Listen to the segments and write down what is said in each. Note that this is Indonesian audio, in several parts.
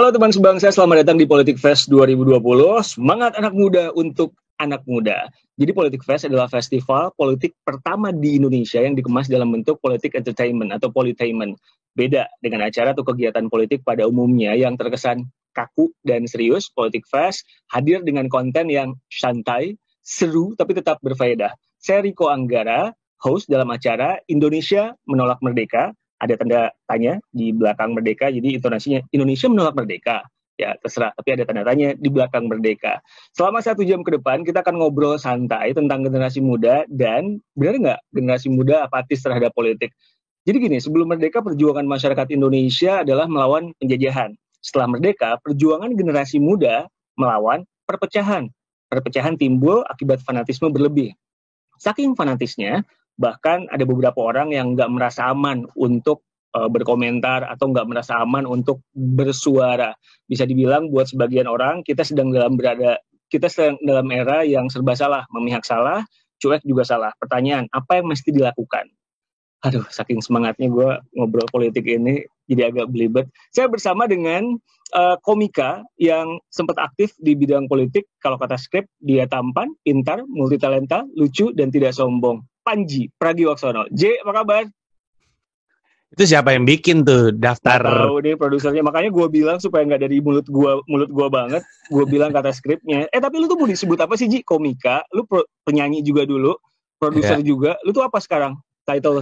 Halo teman sebangsa, selamat datang di Politik Fest 2020. Semangat anak muda untuk anak muda. Jadi Politik Fest adalah festival politik pertama di Indonesia yang dikemas dalam bentuk politik entertainment atau politainment. Beda dengan acara atau kegiatan politik pada umumnya yang terkesan kaku dan serius, Politik Fest hadir dengan konten yang santai, seru, tapi tetap berfaedah. Saya Riko Anggara, host dalam acara Indonesia Menolak Merdeka. Ada tanda tanya di belakang merdeka, jadi intonasinya Indonesia menolak merdeka. Ya terserah, tapi ada tanda tanya di belakang merdeka. Selama 1 jam ke depan kita akan ngobrol santai tentang generasi muda dan benar nggak generasi muda apatis terhadap politik. Jadi gini, sebelum merdeka perjuangan masyarakat Indonesia adalah melawan penjajahan. Setelah merdeka, perjuangan generasi muda melawan perpecahan. Perpecahan timbul akibat fanatisme berlebih. Saking fanatisnya, bahkan ada beberapa orang yang nggak merasa aman untuk berkomentar atau nggak merasa aman untuk bersuara. Bisa dibilang buat sebagian orang kita sedang dalam era yang serba salah, memihak salah, cuek juga salah. Pertanyaan, apa yang mesti dilakukan? Aduh, saking semangatnya gue ngobrol politik ini jadi agak belibet. Saya bersama dengan komika yang sempat aktif di bidang politik. Kalau kata skrip, dia tampan, pintar, multitalenta, lucu, dan tidak sombong. Panji Pragiwaksono. J, apa kabar? Itu siapa yang bikin tuh daftar? Nggak tahu deh produsernya. Makanya gue bilang supaya nggak dari mulut gue banget. Gue bilang kata skripnya. Tapi lu tuh mau disebut apa sih, Ji? Komika. Lu penyanyi juga dulu. Produser juga. Lu tuh apa sekarang? Title?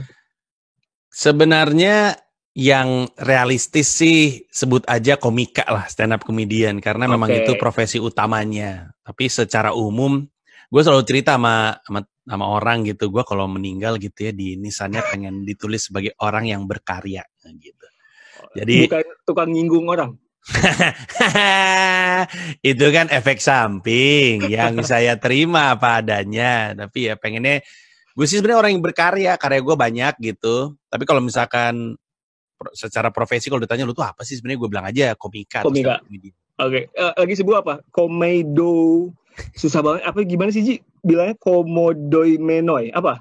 Sebenarnya yang realistis sih sebut aja komika lah, stand up comedian. Karena memang itu profesi utamanya. Tapi secara umum, gue selalu cerita sama orang gitu, gue kalau meninggal gitu ya di nisannya pengen ditulis sebagai orang yang berkarya gitu. Jadi bukan tukang nyinggung orang. Itu kan efek samping yang saya terima apa adanya. Tapi ya pengennya gue sih sebenarnya orang yang berkarya, karya gue banyak gitu. Tapi kalau misalkan secara profesi kalau ditanya lu tuh apa sih, sebenarnya gue bilang aja komika. Oke. Lagi sebut apa? Komedo. Susah banget. Apa gimana sih, Ji? Bilangnya komodoi menoi. Apa?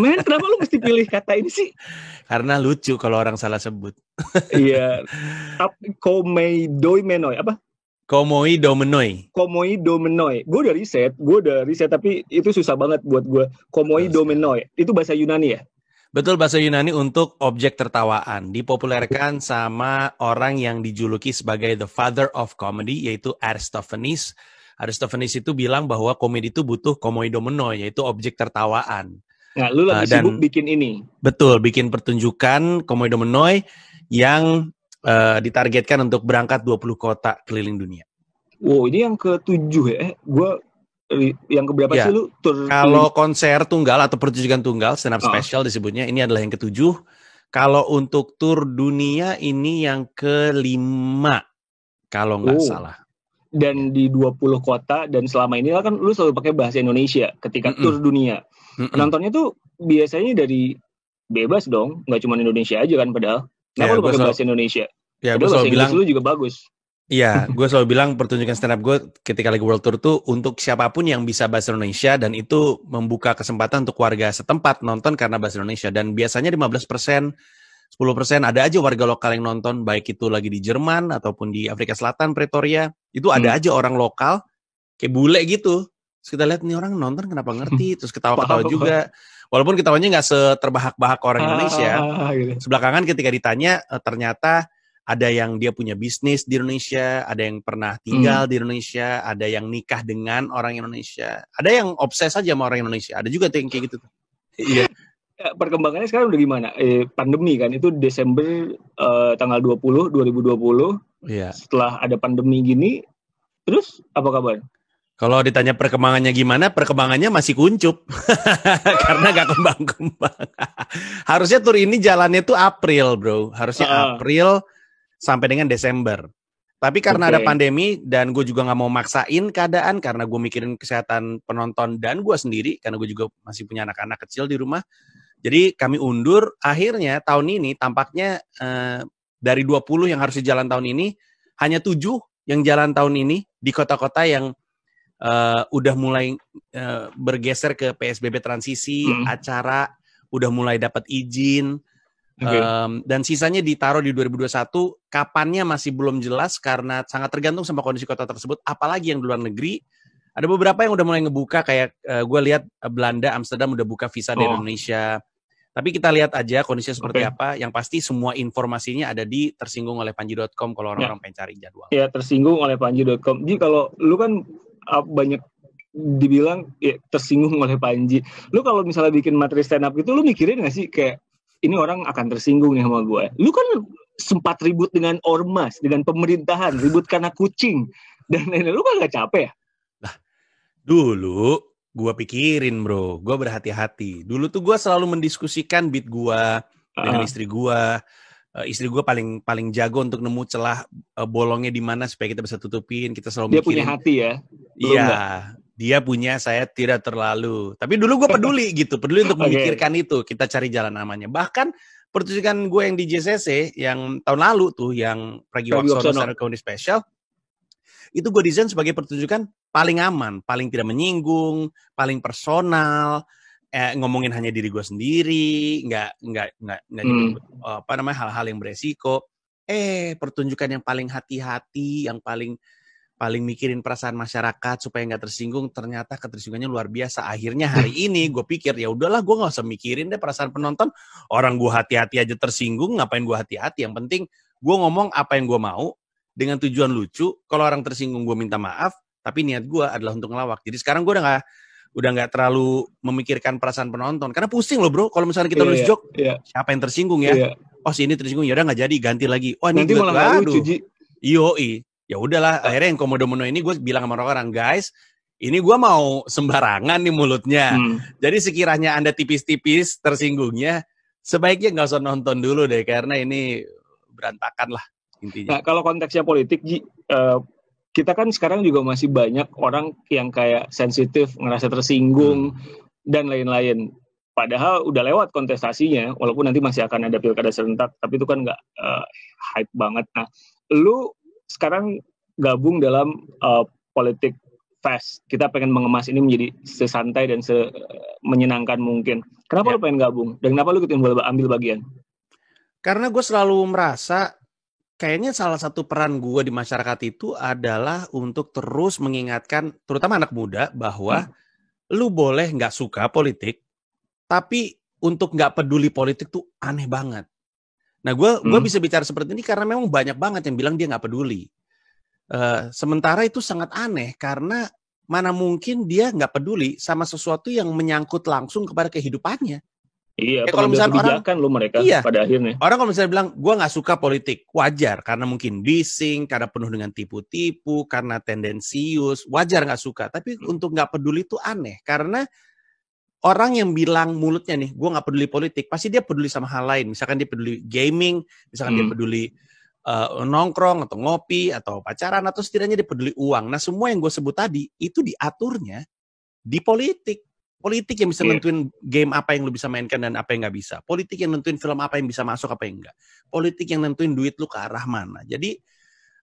Men, kenapa lu mesti pilih kata ini sih? Karena lucu kalau orang salah sebut. Iya. Komedoi menoi. Apa? Komoi domenoi. Gue udah riset, tapi itu susah banget buat gue. Komoi domenoi. Itu bahasa Yunani ya? Betul, bahasa Yunani untuk objek tertawaan. Dipopulerkan sama orang yang dijuluki sebagai the father of comedy, yaitu Aristophanes. Aristophanes itu bilang bahwa komedi itu butuh komoidomenoi, yaitu objek tertawaan. Nah, lu lagi sibuk bikin ini. Betul, bikin pertunjukan komoidomenoi yang ditargetkan untuk berangkat 20 kota keliling dunia. Wow, ini yang ke-7 ya? Yang keberapa sih lu? Kalau konser tunggal atau pertunjukan tunggal, stand up special disebutnya, ini adalah yang ke-7. Kalau untuk tur dunia ini yang ke-5, kalau nggak salah. Dan di 20 kota, dan selama ini kan lu selalu pakai bahasa Indonesia ketika tur dunia. Penontonnya tuh biasanya dari bebas dong, nggak cuma Indonesia aja kan padahal. Kenapa lu pakai bahasa Indonesia? Ya, gue selalu bilang lu juga bagus. Iya, gue selalu bilang pertunjukan stand up gue ketika lagi World Tour tuh untuk siapapun yang bisa bahasa Indonesia, dan itu membuka kesempatan untuk warga setempat nonton karena bahasa Indonesia. Dan biasanya 15%, 10% ada aja warga lokal yang nonton, baik itu lagi di Jerman ataupun di Afrika Selatan, Pretoria. Itu ada aja orang lokal kayak bule gitu. Terus kita lihat nih orang nonton kenapa ngerti, terus ketawa-ketawa juga. Walaupun ketawanya nggak seterbahak-bahak orang Indonesia. Gitu. Sebelakangan ketika ditanya ternyata ada yang dia punya bisnis di Indonesia, ada yang pernah tinggal di Indonesia, ada yang nikah dengan orang Indonesia, ada yang obses aja sama orang Indonesia, ada juga tuh yang kayak gitu. Iya. Perkembangannya sekarang udah gimana? Pandemi kan, itu Desember tanggal 20, 2020. Iya. Setelah ada pandemi gini, terus apa kabar? Kalau ditanya perkembangannya gimana, perkembangannya masih kuncup. Karena gak kembang-kembang. Harusnya tur ini jalannya tuh April, bro. Harusnya April sampai dengan Desember. Tapi karena ada pandemi dan gue juga gak mau maksain keadaan karena gue mikirin kesehatan penonton dan gue sendiri, karena gue juga masih punya anak-anak kecil di rumah. Jadi kami undur, akhirnya tahun ini tampaknya dari 20 yang harusnya jalan tahun ini, hanya 7 yang jalan tahun ini di kota-kota yang udah mulai bergeser ke PSBB transisi, acara udah mulai dapat izin. Okay. Dan sisanya ditaruh di 2021. Kapannya masih belum jelas karena sangat tergantung sama kondisi kota tersebut. Apalagi yang di luar negeri. Ada beberapa yang udah mulai ngebuka, kayak gue lihat Belanda, Amsterdam udah buka visa di Indonesia. Tapi kita lihat aja kondisinya seperti apa. Yang pasti semua informasinya ada di tersinggung-oleh-panji.com kalau orang-orang pengen cari jadwal. Ya, tersinggung-oleh-panji.com. Jadi kalau lu kan banyak dibilang ya, tersinggung oleh Panji. Lu kalau misalnya bikin materi stand up itu lu mikirin nggak sih kayak ini orang akan tersinggung nih sama gue. Lu kan sempat ribut dengan ormas, dengan pemerintahan, ribut karena kucing dan lain-lain. Lu kan nggak capek ya? Lah, dulu gue pikirin bro, gue berhati-hati. Dulu tuh gue selalu mendiskusikan beat gue dengan istri gue. Istri gue paling jago untuk nemu celah bolongnya di mana supaya kita bisa tutupin. Kita selalu dia mikirin. Dia punya hati ya? Iya, dia punya, saya tidak terlalu. Tapi dulu gue peduli gitu, peduli untuk memikirkan itu. Kita cari jalan amannya. Bahkan pertunjukan gue yang di JCC yang tahun lalu tuh, yang Pragiwaksono Stand Up Comedy Special, itu gue desain sebagai pertunjukan paling aman, paling tidak menyinggung, paling personal, ngomongin hanya diri gue sendiri, nggak nyebut hal-hal yang beresiko. Pertunjukan yang paling hati-hati, yang paling mikirin perasaan masyarakat supaya nggak tersinggung, ternyata ketersinggungannya luar biasa. Akhirnya hari ini gue pikir ya udahlah, gue nggak usah mikirin deh perasaan penonton. Orang gue hati-hati aja tersinggung, ngapain gue hati-hati? Yang penting gue ngomong apa yang gue mau dengan tujuan lucu. Kalau orang tersinggung gue minta maaf, tapi niat gue adalah untuk ngelawak. Jadi sekarang gue udah nggak terlalu memikirkan perasaan penonton, karena pusing loh bro. Kalau misalnya kita nulis joke, siapa yang tersinggung ya? Oh si ini tersinggung, ya udah nggak jadi, ganti lagi. Oh ini nanti malah nggak lucu Ji. Ya udahlah, akhirnya yang komodo-mono ini gue bilang sama orang-orang, guys, ini gue mau sembarangan nih mulutnya. Jadi sekiranya Anda tipis-tipis tersinggungnya, sebaiknya nggak usah nonton dulu deh, karena ini berantakan lah intinya. Nah, kalau konteksnya politik, Ji, kita kan sekarang juga masih banyak orang yang kayak sensitif, ngerasa tersinggung, dan lain-lain. Padahal udah lewat kontestasinya, walaupun nanti masih akan ada pilkada serentak, tapi itu kan nggak hype banget. Nah, lu sekarang gabung dalam politik fest. Kita pengen mengemas ini menjadi sesantai dan menyenangkan mungkin. Kenapa lu pengen gabung? Dan kenapa lu ikutin ambil bagian? Karena gue selalu merasa kayaknya salah satu peran gue di masyarakat itu adalah untuk terus mengingatkan, terutama anak muda, bahwa lu boleh nggak suka politik, tapi untuk nggak peduli politik tuh aneh banget. Nah, gue bisa bicara seperti ini karena memang banyak banget yang bilang dia nggak peduli. Sementara itu sangat aneh karena mana mungkin dia nggak peduli sama sesuatu yang menyangkut langsung kepada kehidupannya. Iya, kalau misalnya kebijakan lo mereka pada akhirnya. Orang kalau misalnya bilang gue nggak suka politik, wajar karena mungkin bising, karena penuh dengan tipu-tipu, karena tendensius, wajar nggak suka. Tapi untuk nggak peduli itu aneh karena orang yang bilang mulutnya nih, gue nggak peduli politik, pasti dia peduli sama hal lain. Misalkan dia peduli gaming, misalkan dia peduli nongkrong atau ngopi atau pacaran, atau setidaknya dia peduli uang. Nah, semua yang gue sebut tadi itu diaturnya di politik. Politik yang bisa nentuin game apa yang lu bisa mainkan dan apa yang nggak bisa. Politik yang nentuin film apa yang bisa masuk, apa yang enggak. Politik yang nentuin duit lu ke arah mana. Jadi,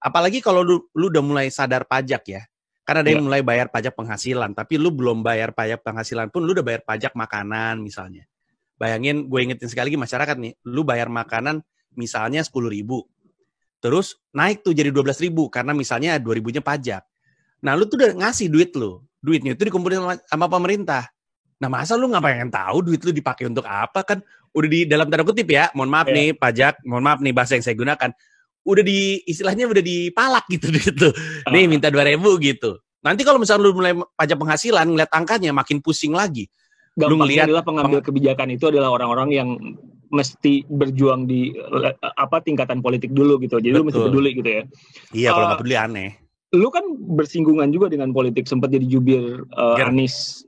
apalagi kalau lu udah mulai sadar pajak ya. Karena ada yang mulai bayar pajak penghasilan, tapi lu belum bayar pajak penghasilan pun lu udah bayar pajak makanan misalnya. Bayangin, gue ingetin sekali lagi masyarakat nih, lu bayar makanan misalnya 10.000, terus naik tuh jadi 12.000 karena misalnya 2.000-nya pajak. Nah, lu tuh udah ngasih duitnya itu dikumpulin sama pemerintah. Nah, masa lu nggak pengen tahu duit lu dipakai untuk apa? Kan udah di dalam tanda kutip ya, mohon maaf nih pajak, mohon maaf nih bahasa yang saya gunakan. Udah istilahnya udah dipalak gitu. Nih minta 2.000 gitu. Nanti kalau misalnya lu mulai pajak penghasilan, ngeliat angkanya makin pusing lagi. Lu ngelihat adalah pengambil kebijakan itu adalah orang-orang yang mesti berjuang di tingkatan politik dulu gitu. Jadi lu mesti peduli gitu ya. Iya, kalau nggak peduli aneh. Lu kan bersinggungan juga dengan politik, sempat jadi jubir Anies.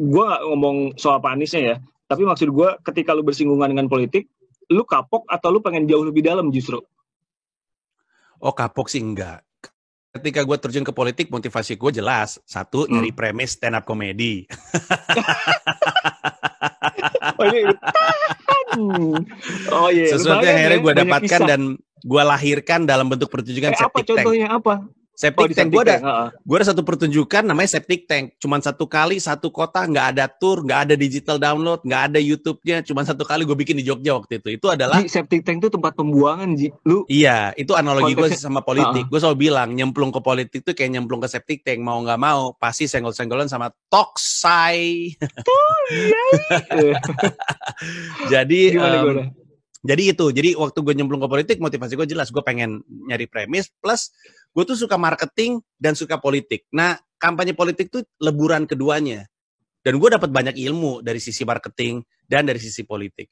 Gue nggak ngomong soal Pak Aniesnya ya, tapi maksud gue ketika lu bersinggungan dengan politik, lu kapok atau lu pengen jauh lebih dalam justru? Oh, kapok sih enggak. Ketika gue terjun ke politik, motivasi gue jelas. Satu, nyari premis stand up comedy. Sesuatu yang akhirnya gue dapatkan dan gue lahirkan dalam bentuk pertunjukan septic tank. Contohnya apa? Septic tank gue ada satu pertunjukan namanya septic tank. Cuman 1 kali 1 kota, nggak ada tour, nggak ada digital download, nggak ada YouTube-nya. Cuman 1 kali gue bikin di Jogja waktu itu. Itu adalah septic tank itu tempat pembuangan, Ji. Lu iya, itu analogi gue sama politik. Gue selalu bilang nyemplung ke politik itu kayak nyemplung ke septic tank. Mau nggak mau pasti senggol-senggolan sama toksai. Jadi gimana? Jadi waktu gue nyemplung ke politik, motivasi gue jelas. Gue pengen nyari premis, plus gue tuh suka marketing dan suka politik. Nah, kampanye politik tuh leburan keduanya. Dan gue dapat banyak ilmu dari sisi marketing dan dari sisi politik.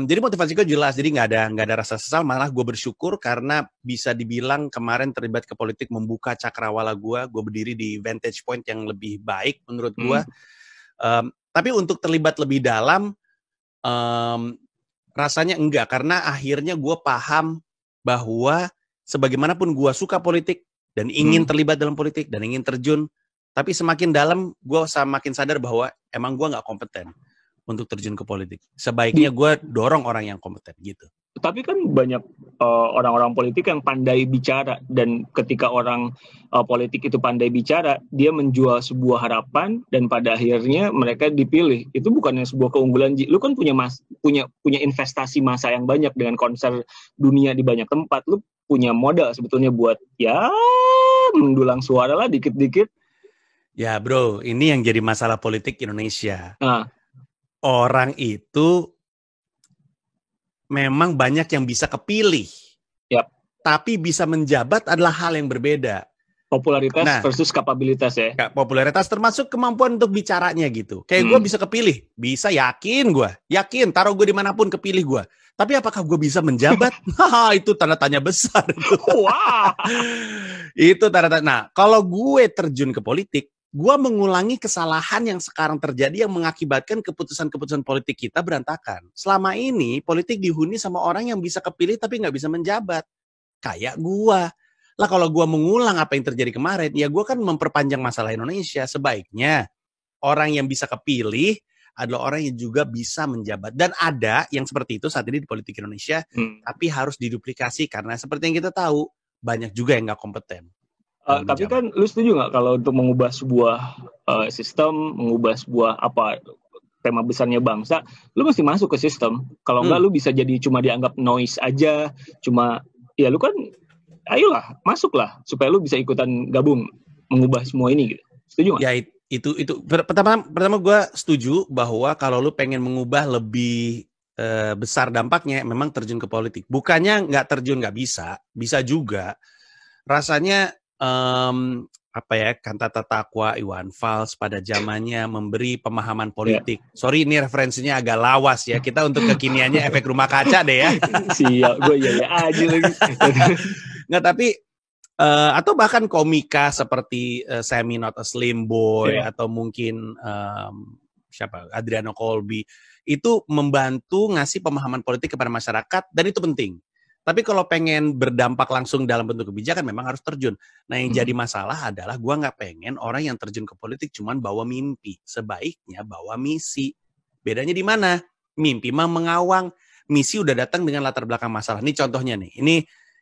Jadi motivasi gue jelas. Jadi nggak ada rasa sesal. Malah gue bersyukur karena bisa dibilang kemarin terlibat ke politik membuka cakrawala gue. Gue berdiri di vantage point yang lebih baik menurut gue. Tapi untuk terlibat lebih dalam, rasanya enggak. Karena akhirnya gue paham bahwa sebagaimanapun gue suka politik dan ingin terlibat dalam politik dan ingin terjun, tapi semakin dalam gue semakin sadar bahwa emang gue nggak kompeten untuk terjun ke politik. Sebaiknya gue dorong orang yang kompeten gitu. Tapi kan banyak orang-orang politik yang pandai bicara, dan ketika orang politik itu pandai bicara, dia menjual sebuah harapan dan pada akhirnya mereka dipilih. Itu bukannya sebuah keunggulan, Ji. Lu kan punya investasi masa yang banyak dengan konser dunia di banyak tempat. Lu punya modal sebetulnya buat ya mendulang suara lah dikit-dikit. Ya bro, ini yang jadi masalah politik Indonesia. Orang itu memang banyak yang bisa kepilih. Tapi bisa menjabat adalah hal yang berbeda. Popularitas versus kapabilitas ya. Popularitas termasuk kemampuan untuk bicaranya gitu. Kayak gue bisa kepilih. Bisa, yakin gue. Yakin, taruh gue dimanapun kepilih gue. Tapi apakah gue bisa menjabat? Itu tanda tanya besar. Wah. Itu tanda tanya. Nah, kalau gue terjun ke politik, gue mengulangi kesalahan yang sekarang terjadi yang mengakibatkan keputusan-keputusan politik kita berantakan. Selama ini politik dihuni sama orang yang bisa kepilih tapi nggak bisa menjabat. Kayak gue. Lah kalau gue mengulang apa yang terjadi kemarin, ya gue kan memperpanjang masalah Indonesia. Sebaiknya orang yang bisa kepilih adalah orang yang juga bisa menjabat. Dan ada yang seperti itu saat ini di politik Indonesia, tapi harus diduplikasi karena seperti yang kita tahu, banyak juga yang nggak kompeten. Tapi kan lu setuju nggak kalau untuk mengubah sebuah sistem, mengubah sebuah tema besarnya bangsa, lu mesti masuk ke sistem. Kalau nggak lu bisa jadi cuma dianggap noise aja, cuma ya lu kan ayolah masuklah supaya lu bisa ikutan gabung mengubah semua ini gitu. Setuju nggak? Ya itu pertama gue setuju bahwa kalau lu pengen mengubah lebih besar dampaknya memang terjun ke politik. Bukannya nggak terjun, nggak bisa juga. Rasanya kantata taqwa Iwan Fals pada zamannya memberi pemahaman politik. Sorry ini referensinya agak lawas ya. Kita untuk kekiniannya efek rumah kaca deh ya. Siap, gue ya aja lagi. Nggak, tapi atau bahkan komika seperti Sammy Not a Slim Boy atau mungkin Adriano Colby itu membantu ngasih pemahaman politik kepada masyarakat dan itu penting. Tapi kalau pengen berdampak langsung dalam bentuk kebijakan memang harus terjun. Nah yang jadi masalah adalah gue nggak pengen orang yang terjun ke politik cuman bawa mimpi. Sebaiknya bawa misi. Bedanya di mana? Mimpi mah mengawang. Misi udah datang dengan latar belakang masalah. Ini contohnya nih.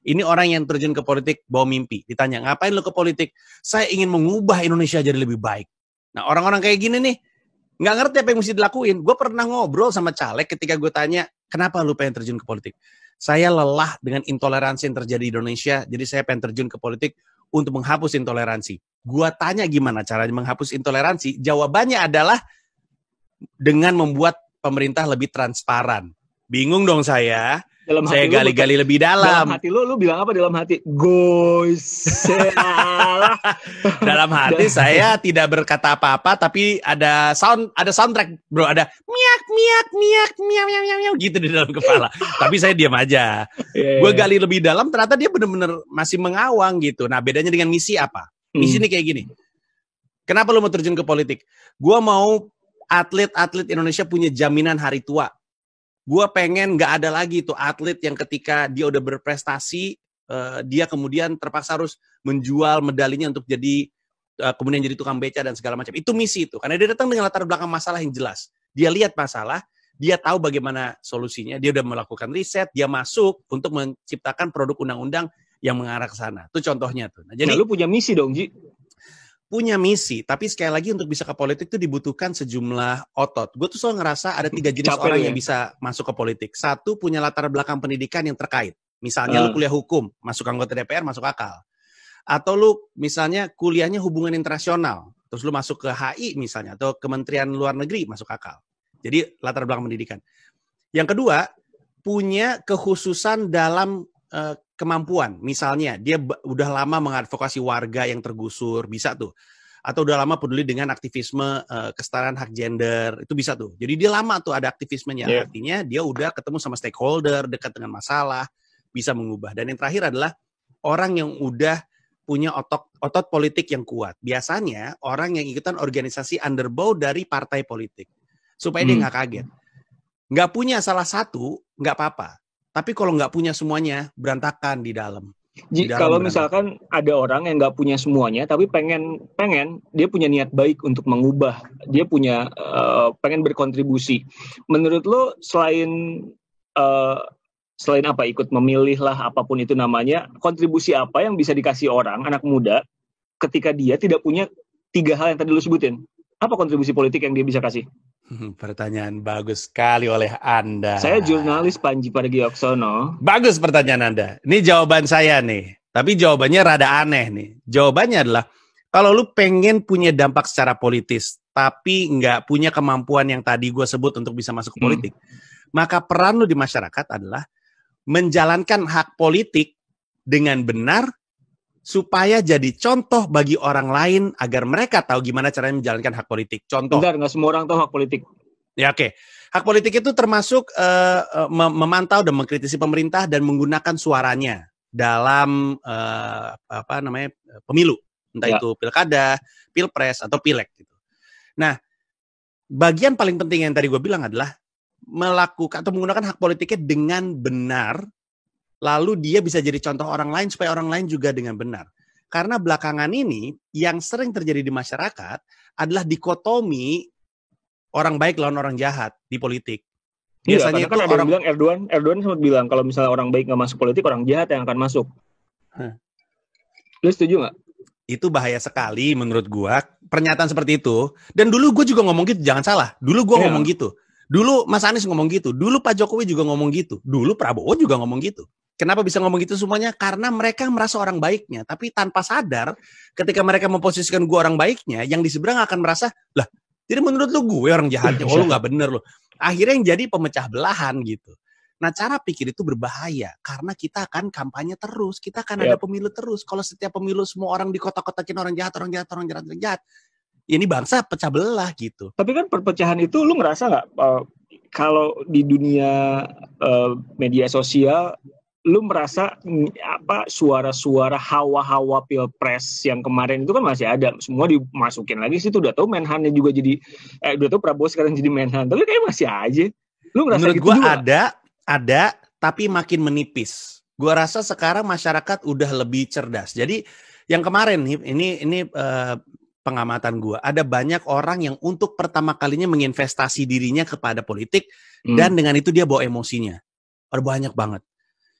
Ini orang yang terjun ke politik bawa mimpi. Ditanya, ngapain lo ke politik? Saya ingin mengubah Indonesia jadi lebih baik. Nah orang-orang kayak gini nih, nggak ngerti apa yang mesti dilakuin. Gue pernah ngobrol sama caleg ketika gue tanya, kenapa lu pengen terjun ke politik? Saya lelah dengan intoleransi yang terjadi di Indonesia, jadi saya pengen terjun ke politik untuk menghapus intoleransi. Gue tanya gimana caranya menghapus intoleransi? Jawabannya adalah dengan membuat pemerintah lebih transparan. Bingung dong saya gali-gali lebih dalam. Dalam hati lu bilang apa dalam hati? Dalam hati saya tidak berkata apa-apa, tapi ada soundtrack, bro. Ada miak gitu di dalam kepala. Tapi saya diam aja. Gue gali lebih dalam, ternyata dia benar-benar masih mengawang gitu. Nah bedanya dengan misi apa? Misi ini kayak gini. Kenapa lu mau terjun ke politik? Gue mau atlet-atlet Indonesia punya jaminan hari tua. Gue pengen gak ada lagi tuh atlet yang ketika dia udah berprestasi, dia kemudian terpaksa harus menjual medalinya untuk jadi kemudian jadi tukang beca dan segala macam. Itu misi itu. Karena dia datang dengan latar belakang masalah yang jelas. Dia lihat masalah, dia tahu bagaimana solusinya, dia udah melakukan riset, dia masuk untuk menciptakan produk undang-undang yang mengarah ke sana. Itu contohnya tuh. Nah, jadi lu punya misi dong, Ji. Punya misi, tapi sekali lagi untuk bisa ke politik itu dibutuhkan sejumlah otot. Gue tuh selalu ngerasa ada 3 jenis orang yang bisa masuk ke politik. Satu, punya latar belakang pendidikan yang terkait. Misalnya lu kuliah hukum, masuk anggota DPR, masuk akal. Atau lu misalnya kuliahnya hubungan internasional, terus lu masuk ke HI misalnya, atau Kementerian Luar Negeri, masuk akal. Jadi latar belakang pendidikan. Yang kedua, punya kekhususan dalam kemampuan. Misalnya dia udah lama mengadvokasi warga yang tergusur, bisa tuh. Atau udah lama peduli dengan aktivisme kesetaraan hak gender, itu bisa tuh. Jadi dia lama tuh ada aktivismenya. Artinya dia udah ketemu sama stakeholder, dekat dengan masalah, bisa mengubah. Dan yang terakhir adalah orang yang udah punya otot politik yang kuat. Biasanya orang yang ikutan organisasi underbow dari partai politik. Supaya dia nggak kaget. Nggak punya salah satu, nggak apa-apa. Tapi kalau nggak punya semuanya, berantakan di dalam. Kalau misalkan ada orang yang nggak punya semuanya, tapi pengen dia punya niat baik untuk mengubah, dia punya pengen berkontribusi. Menurut lo selain apa, ikut memilih lah apapun itu namanya, kontribusi apa yang bisa dikasih orang anak muda ketika dia tidak punya 3 hal yang tadi lo sebutin? Apa kontribusi politik yang dia bisa kasih? Pertanyaan bagus sekali oleh Anda. Saya jurnalis Panji Pragiwaksono. Bagus pertanyaan Anda. Ini jawaban saya nih. Tapi jawabannya rada aneh nih. Jawabannya adalah, kalau lu pengen punya dampak secara politis, tapi nggak punya kemampuan yang tadi gue sebut untuk bisa masuk ke politik, maka peran lu di masyarakat adalah menjalankan hak politik dengan benar, supaya jadi contoh bagi orang lain agar mereka tahu gimana caranya menjalankan hak politik. Contoh. Bentar, nggak semua orang tahu hak politik. Ya oke. Hak politik itu termasuk memantau dan mengkritisi pemerintah dan menggunakan suaranya dalam pemilu, entah itu pilkada, pilpres atau pileg gitu. Nah, bagian paling penting yang tadi gue bilang adalah melakukan atau menggunakan hak politiknya dengan benar. Lalu dia bisa jadi contoh orang lain supaya orang lain juga dengan benar. Karena belakangan ini yang sering terjadi di masyarakat adalah dikotomi orang baik lawan orang jahat di politik. Biasanya kan ada yang bilang Erdogan sempat bilang kalau misalnya orang baik nggak masuk politik, orang jahat yang akan masuk. Lu setuju nggak? Itu bahaya sekali menurut gua, pernyataan seperti itu. Dan dulu gue juga ngomong gitu, jangan salah. Dulu gue ngomong gitu. Dulu Mas Anies ngomong gitu. Dulu Pak Jokowi juga ngomong gitu. Dulu Prabowo juga ngomong gitu. Kenapa bisa ngomong gitu semuanya? Karena mereka merasa orang baiknya. Tapi tanpa sadar, ketika mereka memposisikan gue orang baiknya, yang di seberang akan merasa, lah, jadi menurut lu gue orang jahatnya, lu gak bener lu. Akhirnya yang jadi pemecah belahan gitu. Nah, cara pikir itu berbahaya. Karena kita akan kampanye terus. Kita akan ada pemilu terus. Kalau setiap pemilu semua orang dikotak-kotakin orang jahat, ini bangsa pecah belah gitu. Tapi kan perpecahan itu lu ngerasa nggak? Kalau di dunia media sosial, lu merasa suara-suara hawa-hawa pilpres yang kemarin itu kan masih ada, semua dimasukin lagi situ, udah tahu Menhannya juga jadi udah tahu Prabowo sekarang jadi Menhan, tapi kayak masih aja. Lu ngerasa menurut gitu gua juga? ada tapi makin menipis. Gua rasa sekarang masyarakat udah lebih cerdas. Jadi yang kemarin ini pengamatan gua, ada banyak orang yang untuk pertama kalinya menginvestasi dirinya kepada politik dan dengan itu dia bawa emosinya. Ada banyak banget.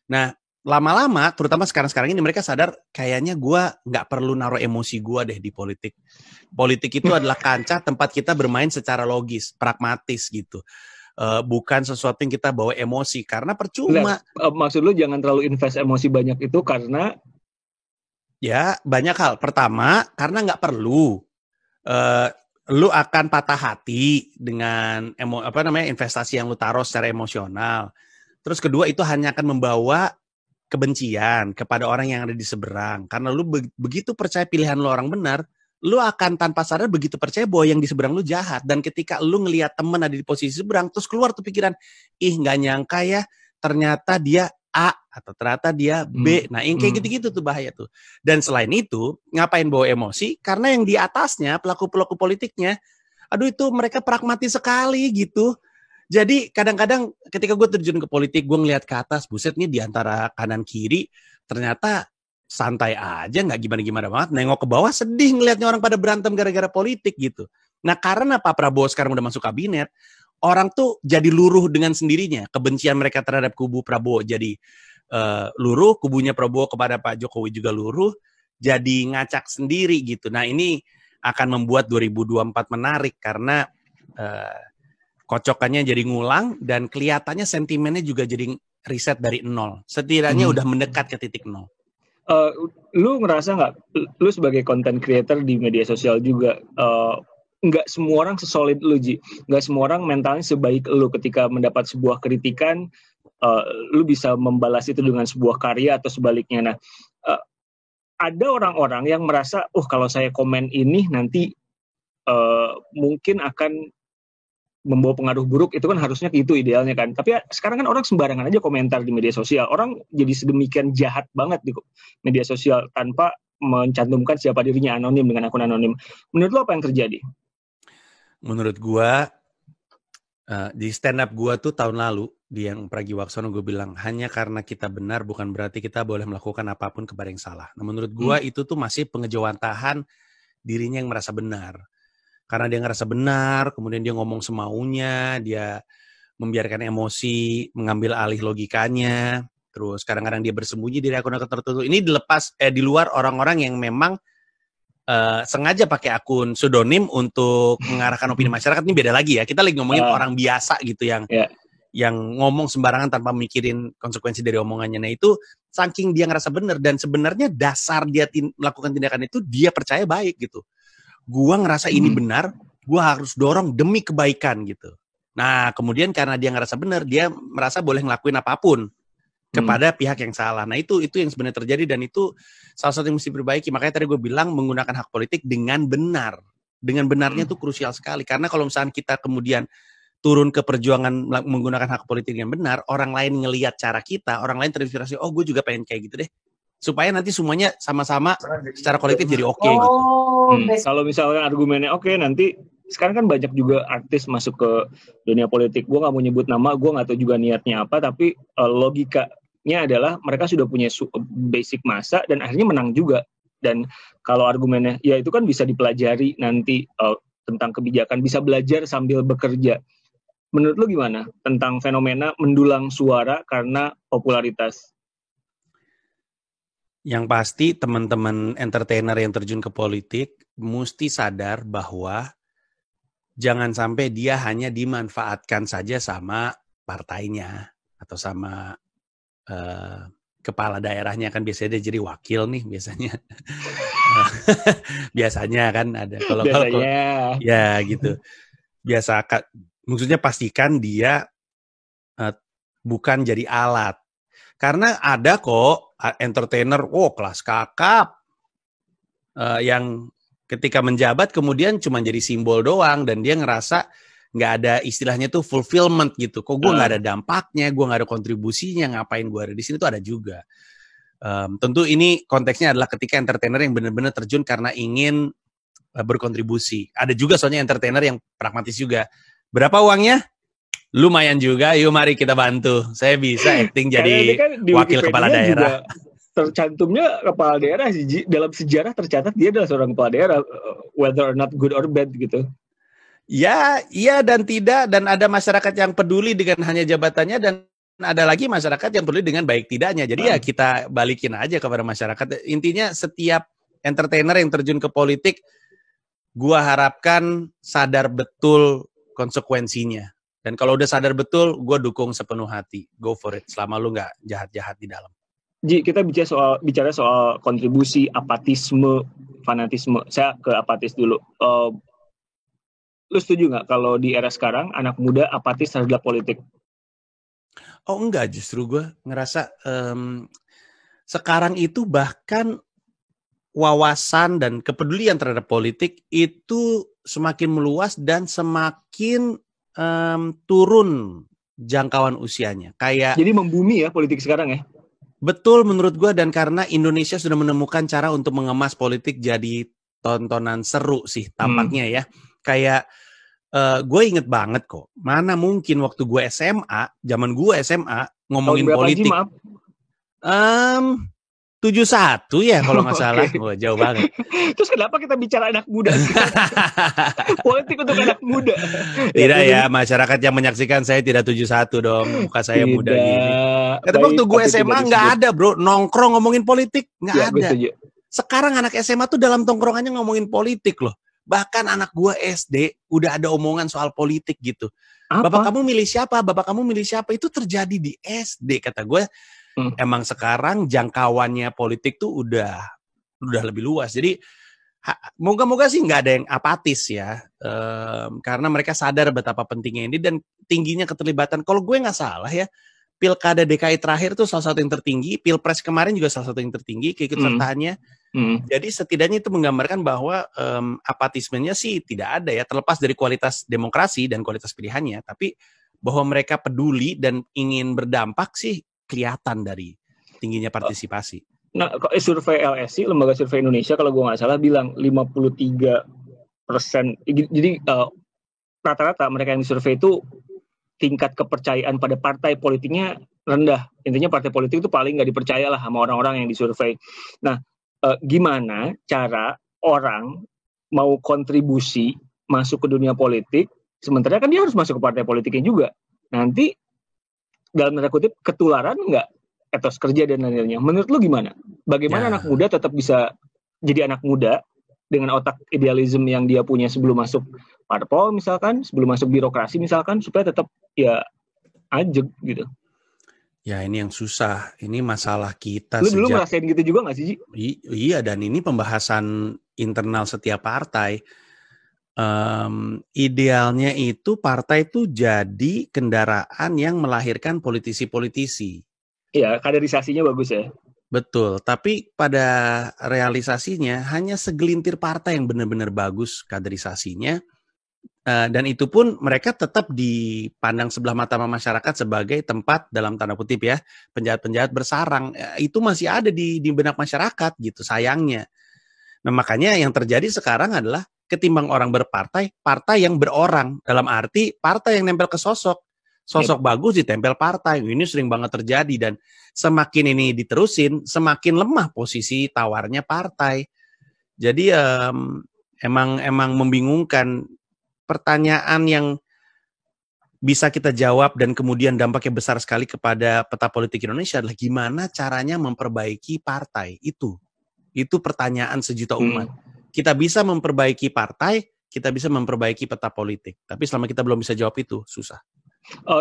Nah, lama-lama, terutama sekarang-sekarang ini mereka sadar kayaknya gue nggak perlu naruh emosi gue deh di politik. Politik itu adalah kancah tempat kita bermain secara logis, pragmatis gitu. Bukan sesuatu yang kita bawa emosi, karena percuma. Maksud lu jangan terlalu invest emosi banyak itu karena? Ya, banyak hal. Pertama, karena nggak perlu. Lu akan patah hati dengan investasi yang lu taruh secara emosional. Terus kedua, itu hanya akan membawa kebencian kepada orang yang ada di seberang. Karena lu begitu percaya pilihan lu orang benar, lu akan tanpa sadar begitu percaya bahwa yang di seberang lu jahat. Dan ketika lu ngelihat teman ada di posisi seberang, terus keluar tuh pikiran, nggak nyangka ya, ternyata dia A atau ternyata dia B. Nah, yang kayak gitu-gitu tuh bahaya tuh. Dan selain itu, ngapain bawa emosi? Karena yang di atasnya, pelaku-pelaku politiknya, aduh itu mereka pragmatis sekali gitu. Jadi kadang-kadang ketika gue terjun ke politik, gue ngeliat ke atas, buset nih di antara kanan kiri, ternyata santai aja, nggak gimana-gimana banget. Nengok ke bawah sedih ngeliatnya orang pada berantem gara-gara politik gitu. Nah, karena Pak Prabowo sekarang udah masuk kabinet, orang tuh jadi luruh dengan sendirinya. Kebencian mereka terhadap kubu Prabowo jadi luruh, kubunya Prabowo kepada Pak Jokowi juga luruh, jadi ngacak sendiri gitu. Nah ini akan membuat 2024 menarik karena kocokannya jadi ngulang dan kelihatannya sentimennya juga jadi riset dari nol. Setidaknya udah mendekat ke titik nol. Lu ngerasa nggak, lu sebagai content creator di media sosial juga, nggak semua orang sesolid lu, Ji. Nggak semua orang mentalnya sebaik lu. Ketika mendapat sebuah kritikan, lu bisa membalas itu dengan sebuah karya atau sebaliknya. Nah, ada orang-orang yang merasa, kalau saya komen ini nanti mungkin akan membawa pengaruh buruk. Itu kan harusnya itu idealnya kan. Tapi sekarang kan orang sembarangan aja komentar di media sosial. Orang jadi sedemikian jahat banget di media sosial tanpa mencantumkan siapa dirinya, anonim dengan akun anonim. Menurut lo apa yang terjadi? Menurut gua di stand up gua tuh tahun lalu di yang Pragiwaksono gue bilang, hanya karena kita benar bukan berarti kita boleh melakukan apapun kepada yang salah. Nah menurut gua itu tuh masih pengejawantahan dirinya yang merasa benar. Karena dia ngerasa benar, kemudian dia ngomong semaunya, dia membiarkan emosi mengambil alih logikanya, terus kadang-kadang dia bersembunyi dari akun-akun tertentu. Ini di luar orang-orang yang memang sengaja pakai akun pseudonym untuk mengarahkan opini masyarakat. Ini beda lagi ya. Kita lagi ngomongin orang biasa gitu yang ngomong sembarangan tanpa mikirin konsekuensi dari omongannya. Nah itu saking dia ngerasa benar dan sebenarnya dasar dia melakukan tindakan itu dia percaya baik gitu. Gua ngerasa ini benar, gua harus dorong demi kebaikan gitu. Nah kemudian karena dia ngerasa benar, dia merasa boleh ngelakuin apapun kepada pihak yang salah. Nah itu yang sebenarnya terjadi dan itu salah satu yang mesti diperbaiki. Makanya tadi gue bilang menggunakan hak politik dengan benar. Dengan benarnya itu krusial sekali. Karena kalau misalnya kita kemudian turun ke perjuangan menggunakan hak politik yang benar, orang lain ngelihat cara kita, orang lain terinspirasi, gue juga pengen kayak gitu deh. Supaya nanti semuanya sama-sama secara kolektif jadi oke gitu. Kalau misalnya argumennya nanti sekarang kan banyak juga artis masuk ke dunia politik. Gue nggak mau nyebut nama, gue nggak tahu juga niatnya apa, tapi logikanya adalah mereka sudah punya basic masa dan akhirnya menang juga. Dan kalau argumennya, ya itu kan bisa dipelajari nanti tentang kebijakan, bisa belajar sambil bekerja. Menurut lu gimana tentang fenomena mendulang suara karena popularitas? Yang pasti teman-teman entertainer yang terjun ke politik mesti sadar bahwa jangan sampai dia hanya dimanfaatkan saja sama partainya atau sama kepala daerahnya, kan biasanya dia jadi wakil nih biasanya. Biasanya kan ada kalau ya gitu. Maksudnya pastikan dia bukan jadi alat. Karena ada kok entertainer, kelas kakap, yang ketika menjabat kemudian cuma jadi simbol doang dan dia ngerasa nggak ada istilahnya tuh fulfillment gitu. Kok gue nggak ada dampaknya, gue nggak ada kontribusinya, ngapain gue ada di sini tuh ada juga. Tentu ini konteksnya adalah ketika entertainer yang benar-benar terjun karena ingin berkontribusi. Ada juga soalnya entertainer yang pragmatis juga. Berapa uangnya? Lumayan juga, yuk mari kita bantu. Saya bisa acting jadi kan wakil kepala daerah. Tercantumnya kepala daerah sih, dalam sejarah tercatat dia adalah seorang kepala daerah, whether or not good or bad gitu. Ya, iya dan tidak, dan ada masyarakat yang peduli dengan hanya jabatannya dan ada lagi masyarakat yang peduli dengan baik tidaknya. Jadi ya kita balikin aja kepada masyarakat. Intinya setiap entertainer yang terjun ke politik, gua harapkan sadar betul konsekuensinya. Dan kalau udah sadar betul, gue dukung sepenuh hati. Go for it. Selama lu nggak jahat-jahat di dalam. Ji, kita bicara soal kontribusi, apatisme, fanatisme. Saya ke apatis dulu. Lu setuju nggak kalau di era sekarang anak muda apatis terhadap politik? Oh enggak, justru gue ngerasa sekarang itu bahkan wawasan dan kepedulian terhadap politik itu semakin meluas dan semakin turun jangkauan usianya. Jadi membumi ya politik sekarang ya? Betul menurut gue, dan karena Indonesia sudah menemukan cara untuk mengemas politik jadi tontonan seru sih tampaknya ya. Kayak gue inget banget kok, mana mungkin waktu gue SMA, zaman gue SMA ngomongin politik. 70 71 ya kalau nggak salah. Wah, jauh banget. Terus kenapa kita bicara anak muda politik untuk anak muda? Tidak ya, masyarakat yang menyaksikan saya tidak 71 dong. Muka saya muda gini. Tapi waktu gue SMA nggak ada bro, nongkrong ngomongin politik. Nggak ada. Sekarang anak SMA tuh dalam tongkrongannya ngomongin politik loh. Bahkan anak gue SD udah ada omongan soal politik gitu. Apa? Bapak kamu milih siapa? Bapak kamu milih siapa? Itu terjadi di SD kata gue. Emang sekarang jangkauannya politik tuh udah lebih luas. Jadi moga-moga sih nggak ada yang apatis ya. Karena mereka sadar betapa pentingnya ini dan tingginya keterlibatan. Kalau gue nggak salah ya, Pilkada DKI terakhir tuh salah satu yang tertinggi. Pilpres kemarin juga salah satu yang tertinggi keikutsertaannya. Jadi setidaknya itu menggambarkan bahwa apatismenya sih tidak ada ya, terlepas dari kualitas demokrasi dan kualitas pilihannya, tapi bahwa mereka peduli dan ingin berdampak sih kelihatan dari tingginya partisipasi. Nah, survei LSI, Lembaga Survei Indonesia, kalau gue nggak salah bilang 53%. Jadi rata-rata mereka yang disurvei itu tingkat kepercayaan pada partai politiknya rendah. Intinya partai politik itu paling nggak dipercaya lah sama orang-orang yang disurvei. Nah, gimana cara orang mau kontribusi masuk ke dunia politik, sementara kan dia harus masuk ke partai politiknya juga. Nanti dalam tanda kutip ketularan nggak etos kerja dan lain-lainnya. Menurut lu gimana? Bagaimana anak muda tetap bisa jadi anak muda dengan otak idealisme yang dia punya sebelum masuk parpol misalkan, sebelum masuk birokrasi misalkan, supaya tetap ya ajeg gitu. Ya ini yang susah, ini masalah kita. Lu dulu ngerasain gitu juga gak sih, Ji? Iya, dan ini pembahasan internal setiap partai. Idealnya itu partai itu jadi kendaraan yang melahirkan politisi-politisi. Iya, kaderisasinya bagus ya. Betul, tapi pada realisasinya hanya segelintir partai yang benar-benar bagus kaderisasinya. Dan itu pun mereka tetap dipandang sebelah mata masyarakat sebagai tempat dalam tanda kutip ya penjahat-penjahat bersarang. Itu masih ada di benak masyarakat gitu sayangnya. Nah makanya yang terjadi sekarang adalah ketimbang orang berpartai, partai yang berorang, dalam arti partai yang nempel ke sosok bagus ditempel partai. Ini sering banget terjadi dan semakin ini diterusin semakin lemah posisi tawarnya partai. Jadi emang membingungkan. Pertanyaan yang bisa kita jawab dan kemudian dampaknya besar sekali kepada peta politik Indonesia adalah gimana caranya memperbaiki partai itu. Itu pertanyaan sejuta umat. Kita bisa memperbaiki partai, kita bisa memperbaiki peta politik. Tapi selama kita belum bisa jawab itu, susah.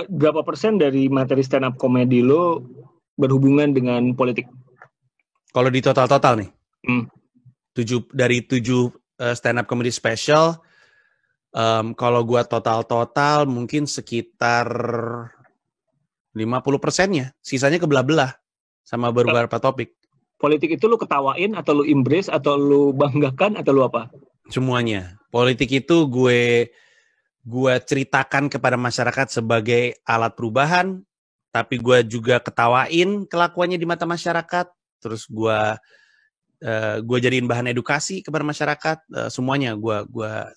Berapa persen dari materi stand up comedy lo berhubungan dengan politik? Kalau di total-total nih, 7 stand up comedy special. Kalau gua total mungkin sekitar 50%-nya, sisanya kebelah-belah sama beberapa topik. Politik itu lu ketawain atau lu embrace atau lu banggakan atau lu apa? Semuanya. Politik itu gue ceritakan kepada masyarakat sebagai alat perubahan, tapi gue juga ketawain kelakuannya di mata masyarakat. Terus gue jadiin bahan edukasi kepada masyarakat, semuanya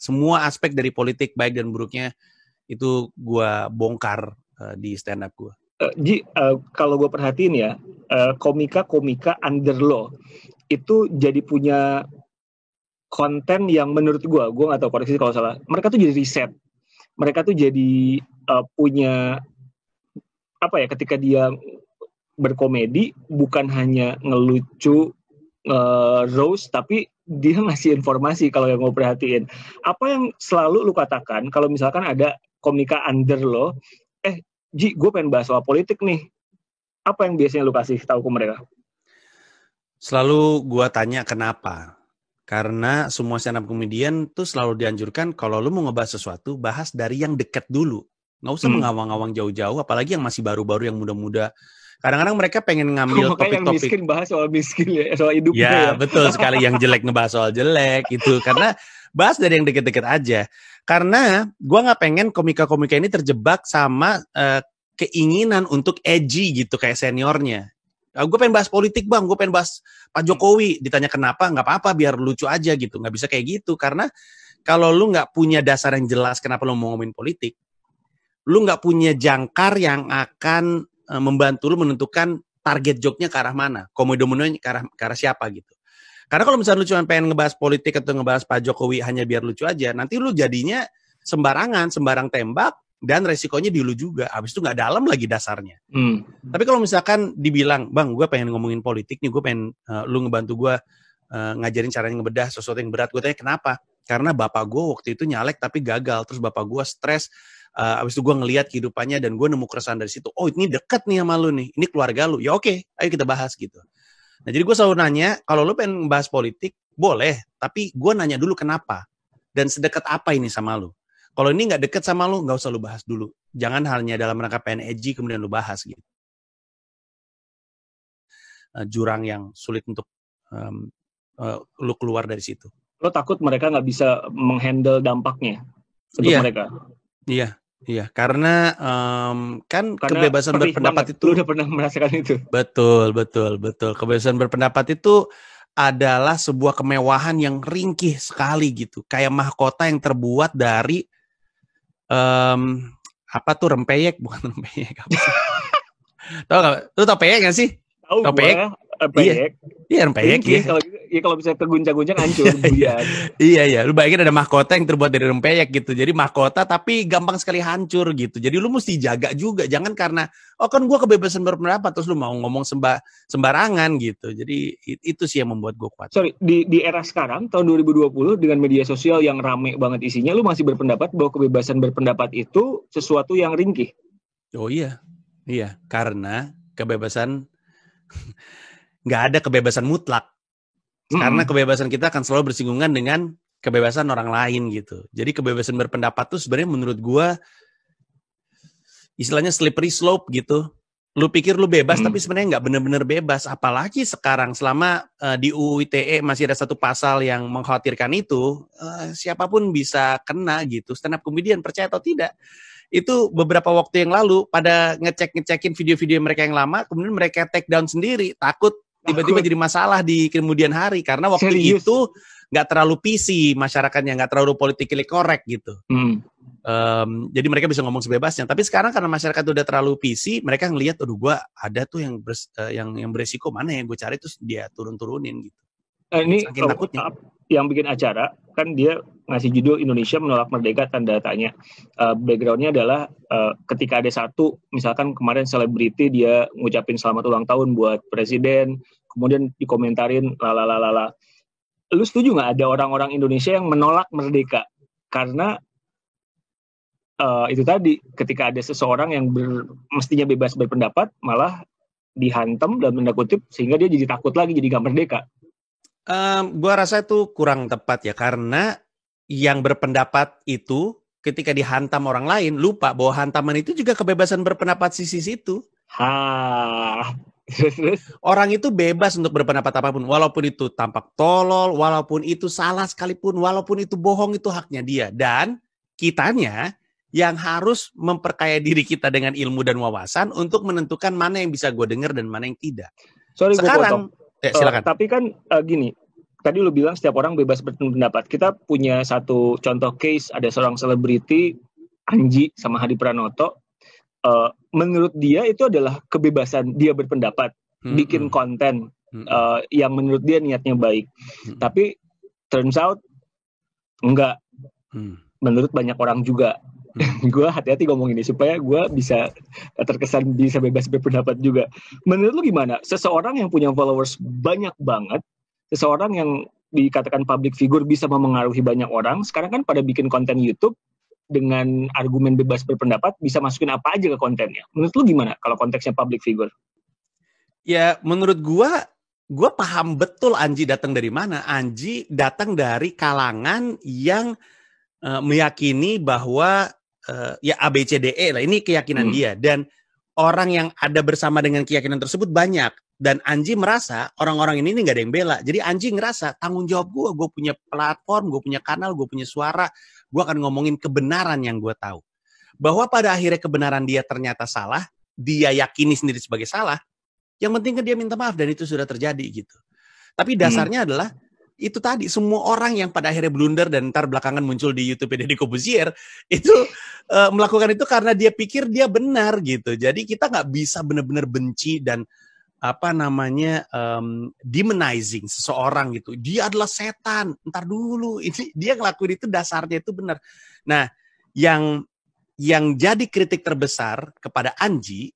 semua aspek dari politik baik dan buruknya itu gue bongkar di stand up gue. Ji, kalau gue perhatiin ya, komika under lo itu jadi punya konten yang menurut gue nggak tahu koreksi kalau salah. Mereka tuh jadi riset, mereka tuh jadi punya apa ya? Ketika dia berkomedi bukan hanya ngelucu. Rose, tapi dia ngasih informasi kalau yang mau perhatiin. Apa yang selalu lu katakan kalau misalkan ada komika under lo, Ji, gue pengen bahas soal politik nih. Apa yang biasanya lu kasih tahu ke mereka? Selalu gue tanya kenapa. Karena semua stand up comedian tuh selalu dianjurkan kalau lu mau ngebahas sesuatu, bahas dari yang dekat dulu. Nggak usah mengawang-awang jauh-jauh, apalagi yang masih baru-baru, yang muda-muda. Kadang-kadang mereka pengen ngambil topik-topik. Yang miskin bahas soal miskin ya, soal hidupnya ya. Ya, betul sekali. Yang jelek ngebahas soal jelek itu. Karena bahas dari yang deket-deket aja. Karena gue gak pengen komika-komika ini terjebak sama keinginan untuk edgy gitu kayak seniornya. Gue pengen bahas politik bang, gue pengen bahas Pak Jokowi. Ditanya kenapa, gak apa-apa biar lucu aja gitu. Gak bisa kayak gitu. Karena kalau lu gak punya dasar yang jelas kenapa lu mau ngomongin politik, lu gak punya jangkar yang akan membantu lu menentukan target joke-nya ke arah mana, komodo-komodonya ke arah siapa gitu. Karena kalau misalnya lu cuma pengen ngebahas politik atau ngebahas Pak Jokowi hanya biar lucu aja, nanti lu jadinya sembarang tembak, dan resikonya di lu juga. Habis itu nggak dalam lagi dasarnya. Tapi kalau misalkan dibilang, Bang, gue pengen ngomongin politik nih, gue pengen lu ngebantu gue ngajarin caranya ngebedah sesuatu yang berat. Gue tanya kenapa? Karena bapak gue waktu itu nyalek tapi gagal. Terus bapak gue stres. Habis itu gue ngelihat kehidupannya dan gue nemu keresahan dari situ. Oh, ini deket nih sama lu nih. Ini keluarga lu. Ya oke, ayo kita bahas gitu. Nah, jadi gue selalu nanya, kalau lu pengen bahas politik, boleh. Tapi gue nanya dulu kenapa. Dan sedekat apa ini sama lu. Kalau ini nggak deket sama lu, nggak usah lu bahas dulu. Jangan hanya dalam rangka pengen edgy, kemudian lu bahas gitu. Jurang yang sulit untuk lu keluar dari situ. Lo takut mereka nggak bisa menghandle dampaknya untuk mereka? Iya, karena kebebasan berpendapat itu. Lu udah pernah merasakan itu? Betul. Kebebasan berpendapat itu adalah sebuah kemewahan yang ringkih sekali gitu. Kayak mahkota yang terbuat dari rempeyek, bukan rempeyek. Tahu nggak? Lu tau peyek nggak sih? Tahu gue. Rempeyek. Iya, rempeyek ya. Kalau bisa keguncang-guncang hancur. Iya. Lu bayangin ada mahkota yang terbuat dari rempeyek gitu. Jadi mahkota tapi gampang sekali hancur gitu. Jadi lu mesti jaga juga. Jangan karena kan gue kebebasan berpendapat terus lu mau ngomong sembarangan gitu. Jadi itu sih yang membuat gue kuat. Sorry, di era sekarang tahun 2020 dengan media sosial yang rame banget isinya, lu masih berpendapat bahwa kebebasan berpendapat itu sesuatu yang ringkih? Oh iya. Karena kebebasan nggak ada kebebasan mutlak. Karena kebebasan kita akan selalu bersinggungan dengan kebebasan orang lain gitu. Jadi kebebasan berpendapat tuh sebenarnya menurut gua istilahnya slippery slope gitu. Lu pikir lu bebas tapi sebenarnya nggak benar-benar bebas. Apalagi sekarang selama di UU ITE masih ada satu pasal yang mengkhawatirkan itu, siapapun bisa kena gitu. Stand up comedian, percaya atau tidak. Itu beberapa waktu yang lalu pada ngecekin video-video mereka yang lama, kemudian mereka take down sendiri, takut tiba-tiba jadi masalah di kemudian hari karena waktu itu nggak terlalu PC masyarakatnya, nggak terlalu politically correct gitu. Jadi mereka bisa ngomong sebebasnya. Tapi sekarang karena masyarakat udah terlalu PC, mereka ngelihat, aduh gue ada tuh yang beresiko, mana yang gue cari terus dia turunin gitu. Ini yang bikin acara kan dia ngasih judul Indonesia menolak merdeka tanda tanya. Backgroundnya adalah ketika ada satu, misalkan kemarin selebriti dia ngucapin selamat ulang tahun buat presiden, kemudian dikomentarin lalalala. Lu setuju nggak ada orang-orang Indonesia yang menolak merdeka karena itu tadi, ketika ada seseorang yang mestinya bebas berpendapat malah dihantam dalam tanda kutip sehingga dia jadi takut lagi, jadi nggak merdeka? Gua rasa itu kurang tepat ya, karena yang berpendapat itu ketika dihantam orang lain lupa bahwa hantaman itu juga kebebasan berpendapat sisi situ. Orang itu bebas untuk berpendapat apapun, walaupun itu tampak tolol, walaupun itu salah sekalipun, walaupun itu bohong, itu haknya dia. Dan kitanya yang harus memperkaya diri kita dengan ilmu dan wawasan untuk menentukan mana yang bisa gue dengar dan mana yang tidak. Sekarang silakan. Tapi kan gini, tadi lu bilang setiap orang bebas berpendapat. Kita punya satu contoh case, ada seorang selebriti, Anji sama Hadi Pranoto. Menurut dia itu adalah kebebasan dia berpendapat, bikin konten yang menurut dia niatnya baik. Tapi turns out enggak. Menurut banyak orang juga. Gue hati-hati ngomong ini supaya gue bisa terkesan bisa bebas berpendapat juga. Menurut lu gimana? Seseorang yang punya followers banyak banget, seseorang yang dikatakan public figure bisa memengaruhi banyak orang, sekarang kan pada bikin konten YouTube dengan argumen bebas berpendapat, bisa masukin apa aja ke kontennya. Menurut lu gimana kalau konteksnya public figure? Ya menurut gue paham betul Anji datang dari mana. Anji datang dari kalangan yang meyakini bahwa ya ABCDE lah, ini keyakinan dia, dan orang yang ada bersama dengan keyakinan tersebut banyak, dan Anji merasa orang-orang ini nggak ada yang bela. Jadi Anji ngerasa tanggung jawab gue punya platform, gue punya kanal, gue punya suara, gue akan ngomongin kebenaran yang gue tahu. Bahwa pada akhirnya kebenaran dia ternyata salah, dia yakini sendiri sebagai salah, yang penting kan dia minta maaf dan itu sudah terjadi gitu. Tapi dasarnya adalah itu tadi, semua orang yang pada akhirnya blunder dan ntar belakangan muncul di YouTube Deddy Corbuzier itu melakukan itu karena dia pikir dia benar gitu. Jadi kita nggak bisa benar-benar benci dan demonizing seseorang gitu. Dia adalah setan. Ntar dulu, ini dia ngelakuin itu dasarnya itu benar. Nah, yang jadi kritik terbesar kepada Anji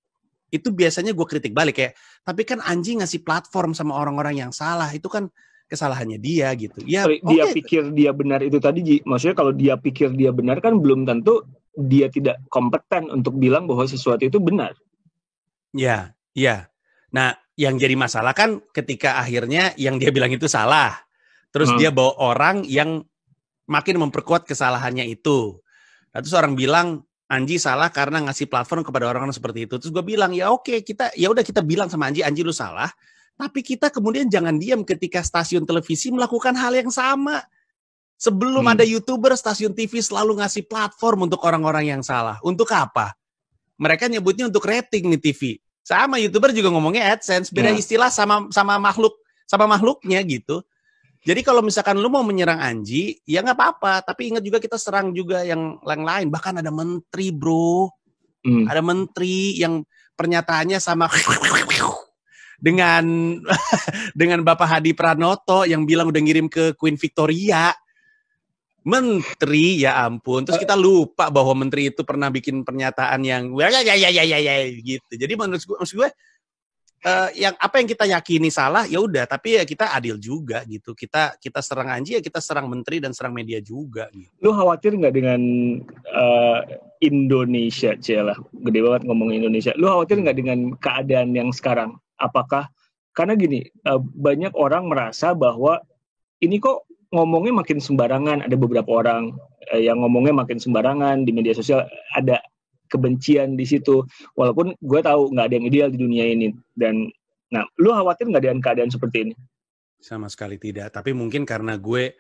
itu biasanya gue kritik balik kayak, tapi kan Anji ngasih platform sama orang-orang yang salah, itu kan kesalahannya dia gitu. Ya, dia pikir dia benar itu tadi, Ji. Maksudnya kalau dia pikir dia benar kan belum tentu dia tidak kompeten untuk bilang bahwa sesuatu itu benar. Ya. Nah, yang jadi masalah kan ketika akhirnya yang dia bilang itu salah. Terus dia bawa orang yang makin memperkuat kesalahannya itu. Nah, terus orang bilang Anji salah karena ngasih platform kepada orang-orang seperti itu. Terus gue bilang, ya oke, kita bilang sama Anji lu salah. Tapi kita kemudian jangan diam ketika stasiun televisi melakukan hal yang sama. Sebelum ada YouTuber, stasiun TV selalu ngasih platform untuk orang-orang yang salah. Untuk apa? Mereka nyebutnya untuk rating nih TV. Sama YouTuber juga ngomongnya AdSense. Beda istilah sama makhluknya gitu. Jadi kalau misalkan lu mau menyerang Anji, ya nggak apa-apa. Tapi ingat juga kita serang juga yang lain. Bahkan ada menteri, bro. Ada menteri yang pernyataannya sama dengan Bapak Hadi Pranoto yang bilang udah ngirim ke Queen Victoria. Menteri, ya ampun. Terus kita lupa bahwa menteri itu pernah bikin pernyataan yang ya gitu. Jadi maksud gue yang apa yang kita yakini salah ya udah, tapi ya kita adil juga gitu. Kita serang Anji ya kita serang menteri dan serang media juga gitu. Lu khawatir nggak dengan Indonesia, Celah? Gede banget ngomong Indonesia. Lu khawatir nggak dengan keadaan yang sekarang? Apakah karena gini, banyak orang merasa bahwa ini kok ngomongnya makin sembarangan. Ada beberapa orang yang ngomongnya makin sembarangan di media sosial, ada kebencian di situ, walaupun gue tahu nggak ada yang ideal di dunia ini. Dan nah, lu khawatir nggak dengan keadaan seperti ini? Sama sekali tidak. Tapi mungkin karena gue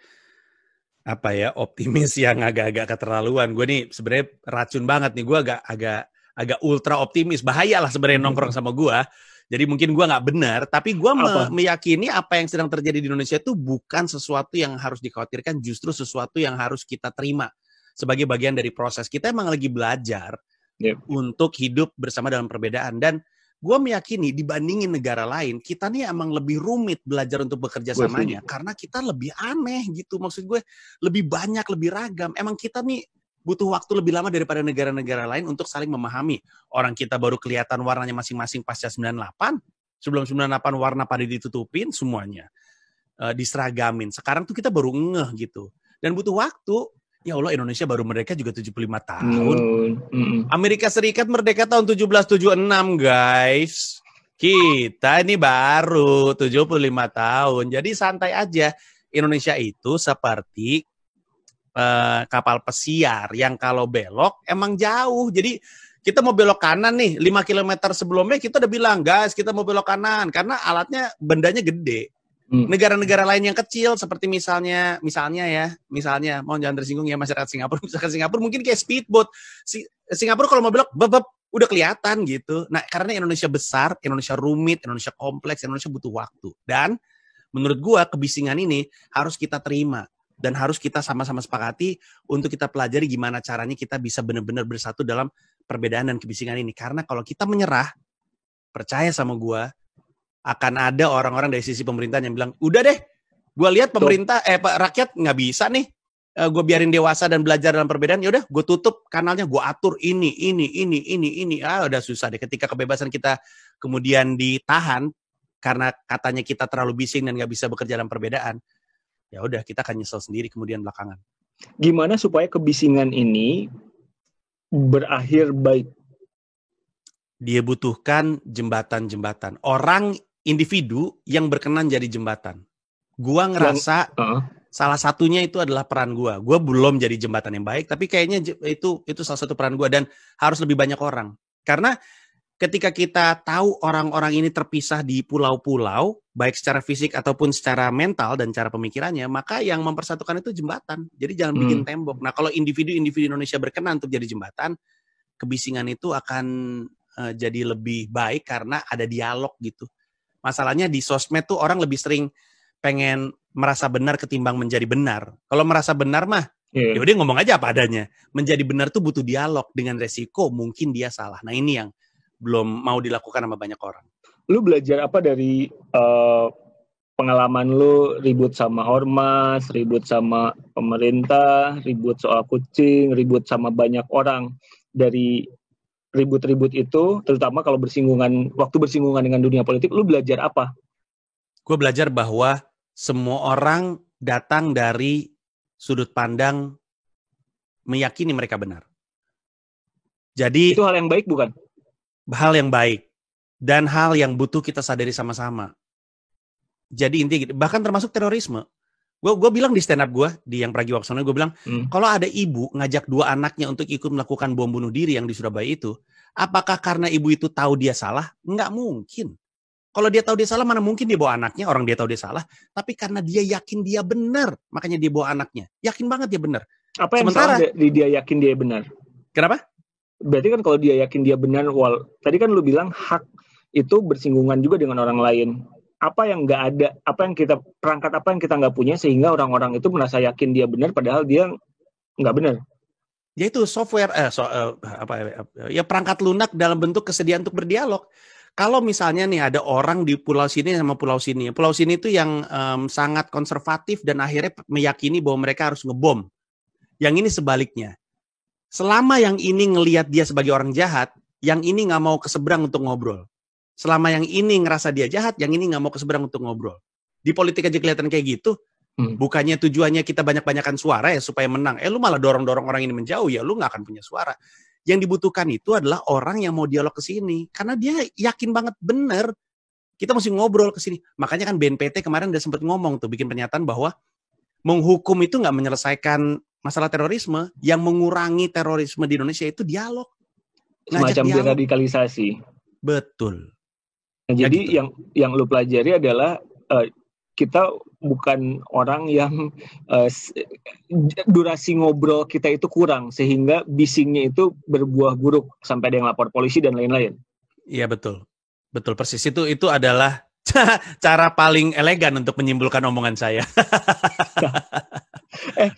optimis yang agak-agak keterlaluan. Gue nih sebenarnya racun banget nih. Gue agak ultra optimis. Bahaya lah sebenarnya nongkrong sama gue. Jadi mungkin gue nggak benar. Tapi gue meyakini apa yang sedang terjadi di Indonesia itu bukan sesuatu yang harus dikhawatirkan, justru sesuatu yang harus kita terima sebagai bagian dari proses. Kita emang lagi belajar untuk hidup bersama dalam perbedaan. Dan gue meyakini dibandingin negara lain, kita nih emang lebih rumit belajar untuk bekerja samanya. Karena kita lebih aneh gitu. Maksud gue lebih banyak, lebih ragam. Emang kita nih butuh waktu lebih lama daripada negara-negara lain untuk saling memahami. Orang kita baru kelihatan warnanya masing-masing pasca 98. Sebelum 98 warna pada ditutupin semuanya. Diseragamin. Sekarang tuh kita baru ngeh gitu. Dan butuh waktu. Ya Allah, Indonesia baru merdeka juga 75 tahun. Amerika Serikat merdeka tahun 1776, guys. Kita ini baru 75 tahun. Jadi santai aja. Indonesia itu seperti kapal pesiar yang kalau belok emang jauh. Jadi kita mau belok kanan nih, 5 km sebelumnya kita udah bilang, guys, kita mau belok kanan. Karena alatnya, bendanya gede. Negara-negara lain yang kecil seperti misalnya mohon jangan tersinggung ya masyarakat Singapura. Misalkan Singapura mungkin kayak speedboat. Singapura kalau mau belok udah kelihatan gitu. Nah, karena Indonesia besar, Indonesia rumit, Indonesia kompleks, Indonesia butuh waktu. Dan menurut gua kebisingan ini harus kita terima dan harus kita sama-sama sepakati untuk kita pelajari gimana caranya kita bisa benar-benar bersatu dalam perbedaan dan kebisingan ini. Karena kalau kita menyerah, percaya sama gua, akan ada orang-orang dari sisi pemerintahan yang bilang, udah deh, gue lihat rakyat nggak bisa nih, gue biarin dewasa dan belajar dalam perbedaan, yaudah gue tutup kanalnya, gue atur ini, udah susah deh. Ketika kebebasan kita kemudian ditahan karena katanya kita terlalu bising dan nggak bisa bekerja dalam perbedaan, ya udah kita akan nyesel sendiri kemudian belakangan. Gimana supaya kebisingan ini berakhir baik? Dia butuhkan jembatan-jembatan. Orang individu yang berkenan jadi jembatan. Gua ngerasa salah satunya itu adalah peran gua. Gua belum jadi jembatan yang baik, tapi kayaknya itu salah satu peran gua dan harus lebih banyak orang. Karena ketika kita tahu orang-orang ini terpisah di pulau-pulau, baik secara fisik ataupun secara mental dan cara pemikirannya, maka yang mempersatukan itu jembatan. Jadi jangan bikin tembok. Nah, kalau individu-individu Indonesia berkenan untuk jadi jembatan, kebisingan itu akan jadi lebih baik karena ada dialog gitu. Masalahnya di sosmed tuh orang lebih sering pengen merasa benar ketimbang menjadi benar. Kalau merasa benar mah, ya udah ngomong aja apa adanya. Menjadi benar tuh butuh dialog dengan resiko mungkin dia salah. Nah ini yang belum mau dilakukan sama banyak orang. Lu belajar apa dari pengalaman lu ribut sama ormas, ribut sama pemerintah, ribut soal kucing, ribut sama banyak orang. Dari ribut-ribut itu, terutama kalau waktu bersinggungan dengan dunia politik, lu belajar apa? Gue belajar bahwa semua orang datang dari sudut pandang meyakini mereka benar. Jadi itu hal yang baik bukan? Hal yang baik dan hal yang butuh kita sadari sama-sama. Jadi intinya gitu. Bahkan termasuk terorisme. Gue bilang di stand up gue di yang Pragiwaksono, gue bilang kalau ada ibu ngajak 2 anaknya untuk ikut melakukan bom bunuh diri yang di Surabaya itu, apakah karena ibu itu tahu dia salah? Nggak mungkin. Kalau dia tahu dia salah, mana mungkin dia bawa anaknya, orang dia tahu dia salah. Tapi karena dia yakin dia benar, makanya dia bawa anaknya. Yakin banget dia benar. Apa yang salah dia yakin dia benar? Kenapa? Berarti kan kalau dia yakin dia benar, tadi kan lu bilang hak itu bersinggungan juga dengan orang lain. Apa yang nggak ada, perangkat apa yang kita nggak punya sehingga orang-orang itu merasa yakin dia benar padahal dia nggak benar. Yaitu software, perangkat lunak dalam bentuk kesediaan untuk berdialog. Kalau misalnya nih ada orang di pulau sini sama pulau sini itu yang sangat konservatif dan akhirnya meyakini bahwa mereka harus ngebom. Yang ini sebaliknya. Selama yang ini ngelihat dia sebagai orang jahat, yang ini nggak mau keseberang untuk ngobrol. Selama yang ini ngerasa dia jahat, yang ini nggak mau keseberang untuk ngobrol. Di politik aja kelihatan kayak gitu. Bukannya tujuannya kita banyak-banyakan suara ya supaya menang. Lu malah dorong-dorong orang ini menjauh, ya lu nggak akan punya suara. Yang dibutuhkan itu adalah orang yang mau dialog ke sini. Karena dia yakin banget bener. Kita mesti ngobrol ke sini. Makanya kan BNPT kemarin udah sempat ngomong tuh, bikin pernyataan bahwa menghukum itu nggak menyelesaikan masalah terorisme. Yang mengurangi terorisme di Indonesia itu dialog. Semacam deradikalisasi. Betul. Nah, jadi gitu. yang lu pelajari adalah kita bukan orang yang durasi ngobrol kita itu kurang sehingga bisingnya itu berbuah buruk sampai ada yang lapor polisi dan lain-lain. Iya betul persis itu adalah cara paling elegan untuk menyimpulkan omongan saya.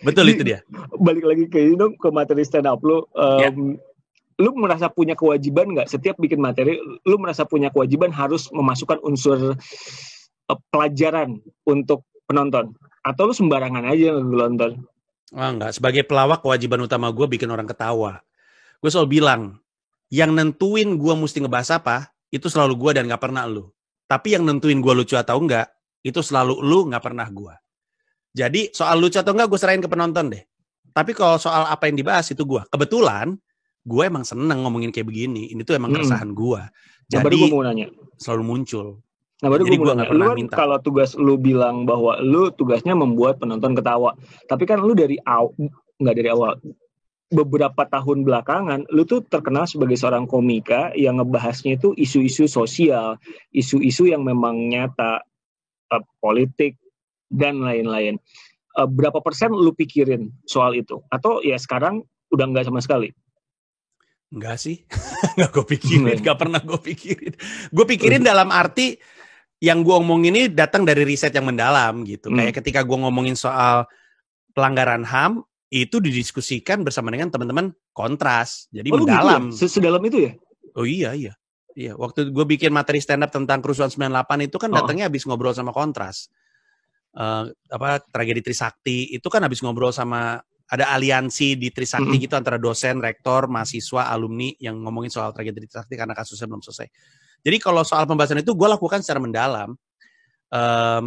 Betul itu dia. Balik lagi ke materi stand up lu. Lu merasa punya kewajiban nggak setiap bikin materi? Lu merasa punya kewajiban harus memasukkan unsur pelajaran untuk penonton? Atau lu sembarangan aja ngelonton? Enggak. Sebagai pelawak, kewajiban utama gue bikin orang ketawa. Gue selalu bilang, yang nentuin gue mesti ngebahas apa, itu selalu gue dan gak pernah lu. Tapi yang nentuin gue lucu atau enggak, itu selalu lu, gak pernah gue. Jadi soal lucu atau enggak, gue serahin ke penonton deh. Tapi kalau soal apa yang dibahas, itu gue. Kebetulan, gue emang seneng ngomongin kayak begini. Ini tuh emang keresahan gue. Jadi baru gue mau nanya. Selalu muncul. Nah baru gue mau nanya. Lu kan kalau tugas lu bilang bahwa lu tugasnya membuat penonton ketawa. Tapi kan lu nggak dari awal. Beberapa tahun belakangan, lu tuh terkenal sebagai seorang komika yang ngebahasnya itu isu-isu sosial. Isu-isu yang memang nyata. Politik dan lain-lain. Berapa persen lu pikirin soal itu? Atau ya sekarang udah nggak sama sekali? Enggak sih, enggak gue pikirin, enggak pernah gue pikirin. Gue pikirin dalam arti yang gue omongin ini datang dari riset yang mendalam gitu. Kayak ketika gue ngomongin soal pelanggaran HAM, itu didiskusikan bersama dengan teman-teman Kontras. Jadi mendalam. Gitu ya? Sedalam itu ya? Oh iya. Waktu gue bikin materi stand up tentang kerusuhan 98 itu kan datangnya habis ngobrol sama Kontras. Tragedi Trisakti itu kan habis ngobrol sama ada aliansi di Trisakti gitu antara dosen, rektor, mahasiswa, alumni yang ngomongin soal tragedi Trisakti karena kasusnya belum selesai. Jadi kalau soal pembahasan itu gue lakukan secara mendalam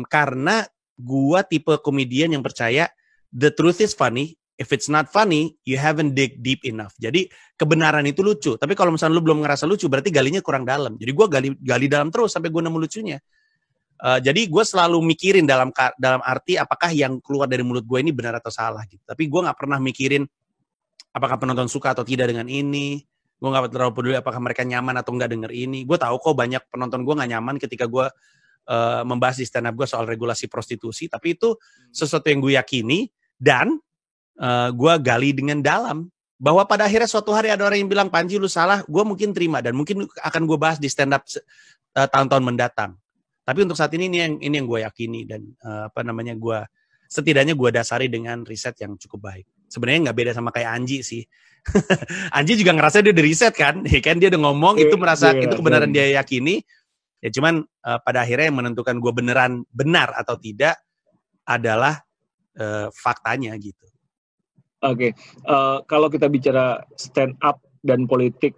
karena gue tipe komedian yang percaya the truth is funny, if it's not funny, you haven't dig deep enough. Jadi kebenaran itu lucu, tapi kalau misalnya lu belum ngerasa lucu, berarti galinya kurang dalam. Jadi gue gali dalam terus sampai gue nemu lucunya. Jadi gue selalu mikirin dalam arti apakah yang keluar dari mulut gue ini benar atau salah gitu. Tapi gue nggak pernah mikirin apakah penonton suka atau tidak dengan ini. Gue nggak terlalu peduli apakah mereka nyaman atau nggak denger ini. Gue tahu kok banyak penonton gue nggak nyaman ketika gue membahas di stand up gue soal regulasi prostitusi. Tapi itu sesuatu yang gue yakini dan gue gali dengan dalam. Bahwa pada akhirnya suatu hari ada orang yang bilang, Panji lu salah, gue mungkin terima dan mungkin akan gue bahas di stand up tahun-tahun mendatang. Tapi untuk saat ini yang gue yakini dan gue setidaknya gue dasari dengan riset yang cukup baik. Sebenarnya nggak beda sama kayak Anji sih. Anji juga ngerasa dia udah riset kan, dia udah ngomong itu merasa itu kebenaran dia yakini. Ya cuman pada akhirnya yang menentukan gue beneran benar atau tidak adalah faktanya gitu. Oke, kalau kita bicara stand up dan politik,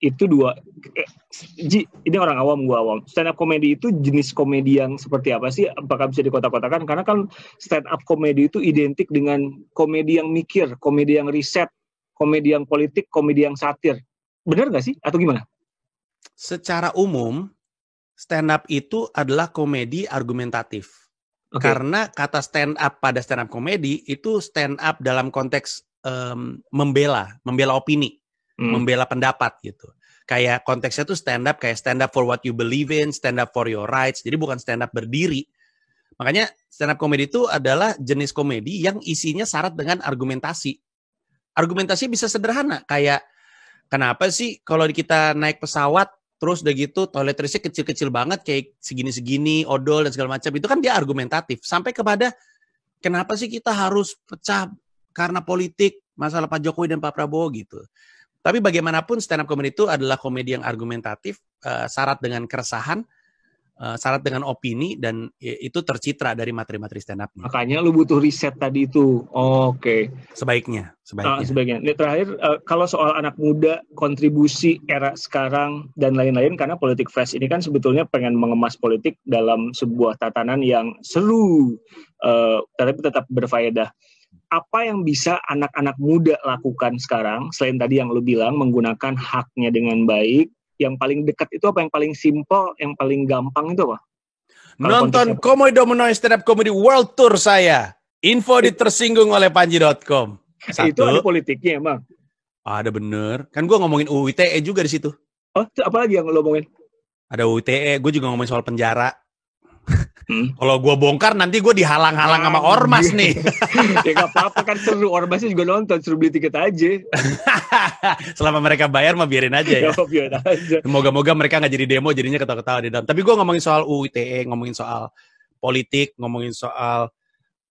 itu dua. Ji, ini orang awam, gua awam. Stand up komedi itu jenis komedi yang seperti apa sih? Apakah bisa dikotak-kotakan? Karena kan stand up komedi itu identik dengan komedi yang mikir, komedi yang riset, komedi yang politik, komedi yang satir. Benar nggak sih? Atau gimana? Secara umum, stand up itu adalah komedi argumentatif. Okay. Karena kata stand up pada stand up komedi itu stand up dalam konteks membela opini, membela pendapat gitu. Kayak konteksnya tuh stand up kayak stand up for what you believe in, stand up for your rights. Jadi bukan stand up berdiri. Makanya stand up komedi itu adalah jenis komedi yang isinya syarat dengan argumentasi. Argumentasinya bisa sederhana kayak kenapa sih kalau kita naik pesawat terus udah gitu toiletrisnya kecil-kecil banget kayak segini-segini, odol dan segala macam. Itu kan dia argumentatif. Sampai kepada kenapa sih kita harus pecah karena politik, masalah Pak Jokowi dan Pak Prabowo gitu. Tapi bagaimanapun stand up comedy itu adalah komedi yang argumentatif, syarat dengan keresahan, syarat dengan opini, dan itu tercitra dari materi-materi stand up. Makanya lu butuh riset tadi itu. Oke. Sebaiknya. Ini terakhir, kalau soal anak muda, kontribusi era sekarang dan lain-lain, karena Politik Fest ini kan sebetulnya pengen mengemas politik dalam sebuah tatanan yang seru, tapi tetap berfaedah. Apa yang bisa anak-anak muda lakukan sekarang, selain tadi yang lu bilang, menggunakan haknya dengan baik, yang paling dekat itu apa, yang paling simple, yang paling gampang itu apa? Nonton Komodo Menoi Stand Up Comedy World Tour saya. Info tersinggung oleh Panji.com. Itu ada politiknya emang? Ada bener. Kan gue ngomongin UU ITE juga di situ. Oh, apa lagi yang lo ngomongin? Ada UU ITE, gue juga ngomongin soal penjara. Kalau gue bongkar nanti gue dihalang-halang sama ormas nih. Ya gak apa-apa kan, seru, ormasnya juga nonton, suruh beli tiket aja. Selama mereka bayar mah biarin aja ya. Biarin aja. Moga-moga mereka gak jadi demo, jadinya ketawa-ketawa di dalam. Tapi gue ngomongin soal UU ITE, ngomongin soal politik, ngomongin soal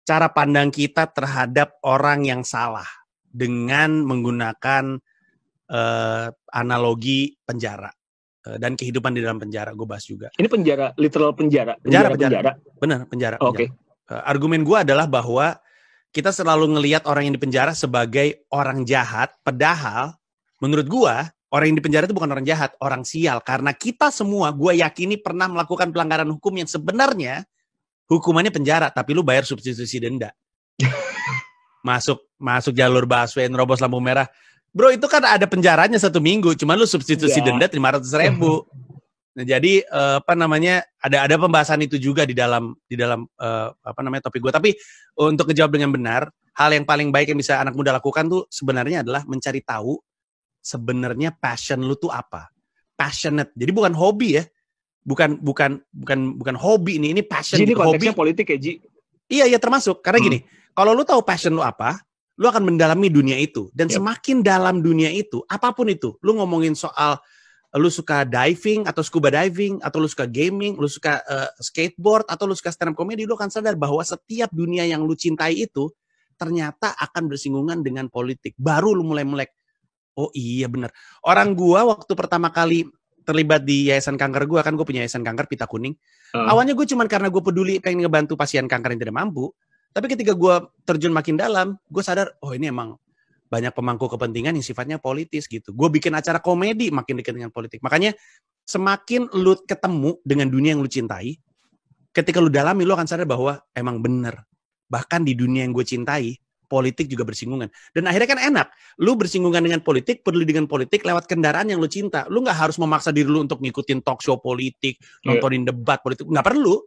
cara pandang kita terhadap orang yang salah dengan menggunakan analogi penjara. Dan kehidupan di dalam penjara, gue bahas juga. Ini penjara, literal penjara. Penjara. Benar, penjara. Oke. Argumen gue adalah bahwa kita selalu ngelihat orang yang di penjara sebagai orang jahat, padahal menurut gue orang yang di penjara itu bukan orang jahat, orang sial. Karena kita semua, gue yakini pernah melakukan pelanggaran hukum yang sebenarnya hukumannya penjara, tapi lu bayar substitusi denda. Masuk jalur busway, nerobos lampu merah. Bro, itu kan ada penjaranya 1 minggu, cuma lu substitusi denda 500.000. Nah, jadi ada pembahasan itu juga di dalam topik gue. Tapi untuk ngejawab dengan benar, hal yang paling baik yang bisa anak muda lakukan tuh sebenarnya adalah mencari tahu sebenarnya passion lu tuh apa. Passionate. Jadi bukan hobi ya. Bukan hobi ini passion. Jadi konteksnya hobi. Politik ya, Ji? Iya termasuk. Karena gini, kalau lu tahu passion lu apa, lu akan mendalami dunia itu. Dan semakin dalam dunia itu, apapun itu, lu ngomongin soal lu suka diving atau scuba diving, atau lu suka gaming, lu suka skateboard, atau lu suka stand up comedy, lu akan sadar bahwa setiap dunia yang lu cintai itu ternyata akan bersinggungan dengan politik. Baru lu mulai melek, oh iya benar. Orang gua waktu pertama kali terlibat di yayasan kanker gua, kan gua punya yayasan kanker Pita Kuning. Awalnya gue cuman karena gue peduli pengen ngebantu pasien kanker yang tidak mampu. Tapi ketika gue terjun makin dalam, gue sadar, oh ini emang banyak pemangku kepentingan yang sifatnya politis gitu. Gue bikin acara komedi makin dekat dengan politik. Makanya semakin lu ketemu dengan dunia yang lu cintai, ketika lu dalami, lu akan sadar bahwa emang bener. Bahkan di dunia yang gue cintai, politik juga bersinggungan. Dan akhirnya kan enak. Lu bersinggungan dengan politik, peduli dengan politik lewat kendaraan yang lu cinta. Lu gak harus memaksa diri lu untuk ngikutin talk show politik, nontonin debat politik. Gak perlu.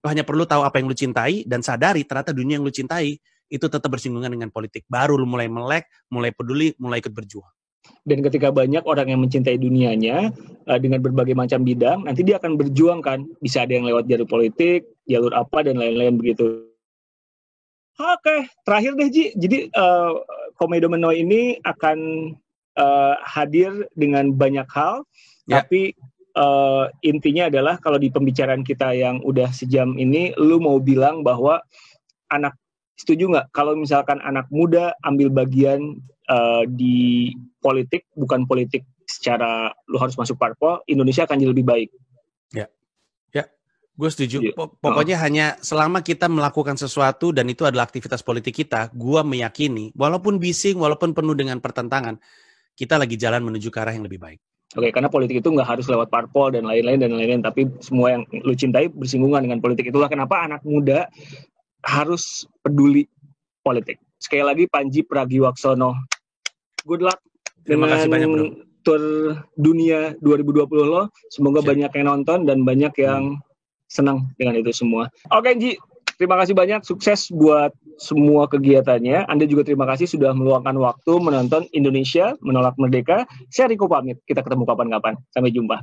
Lu hanya perlu tahu apa yang lu cintai dan sadari ternyata dunia yang lu cintai itu tetap bersinggungan dengan politik. Baru lu mulai melek, mulai peduli, mulai ikut berjuang. Dan ketika banyak orang yang mencintai dunianya dengan berbagai macam bidang, nanti dia akan berjuang kan. Bisa ada yang lewat jalur politik, jalur apa, dan lain-lain begitu. Oke, terakhir deh Ji. Jadi Komodo Menoi ini akan hadir dengan banyak hal, tapi intinya adalah kalau di pembicaraan kita yang udah sejam ini, lu mau bilang bahwa setuju nggak kalau misalkan anak muda ambil bagian di politik, bukan politik secara lu harus masuk parpol, Indonesia akan jadi lebih baik. Ya, ya, gue setuju. Pokoknya hanya selama kita melakukan sesuatu dan itu adalah aktivitas politik kita, gue meyakini, walaupun bising, walaupun penuh dengan pertentangan, kita lagi jalan menuju ke arah yang lebih baik. Oke, karena politik itu nggak harus lewat parpol dan lain-lain, tapi semua yang lu cintai bersinggungan dengan politik. Itulah kenapa anak muda harus peduli politik. Sekali lagi, Panji Pragiwaksono, good luck Terima kasih banyak, bro. Tour dunia 2020 lo. Semoga banyak yang nonton dan banyak yang senang dengan itu semua. Oke, Ji. Terima kasih banyak, sukses buat semua kegiatannya. Anda juga terima kasih sudah meluangkan waktu menonton Indonesia Menolak Merdeka. Saya Riko pamit, kita ketemu kapan-kapan. Sampai jumpa.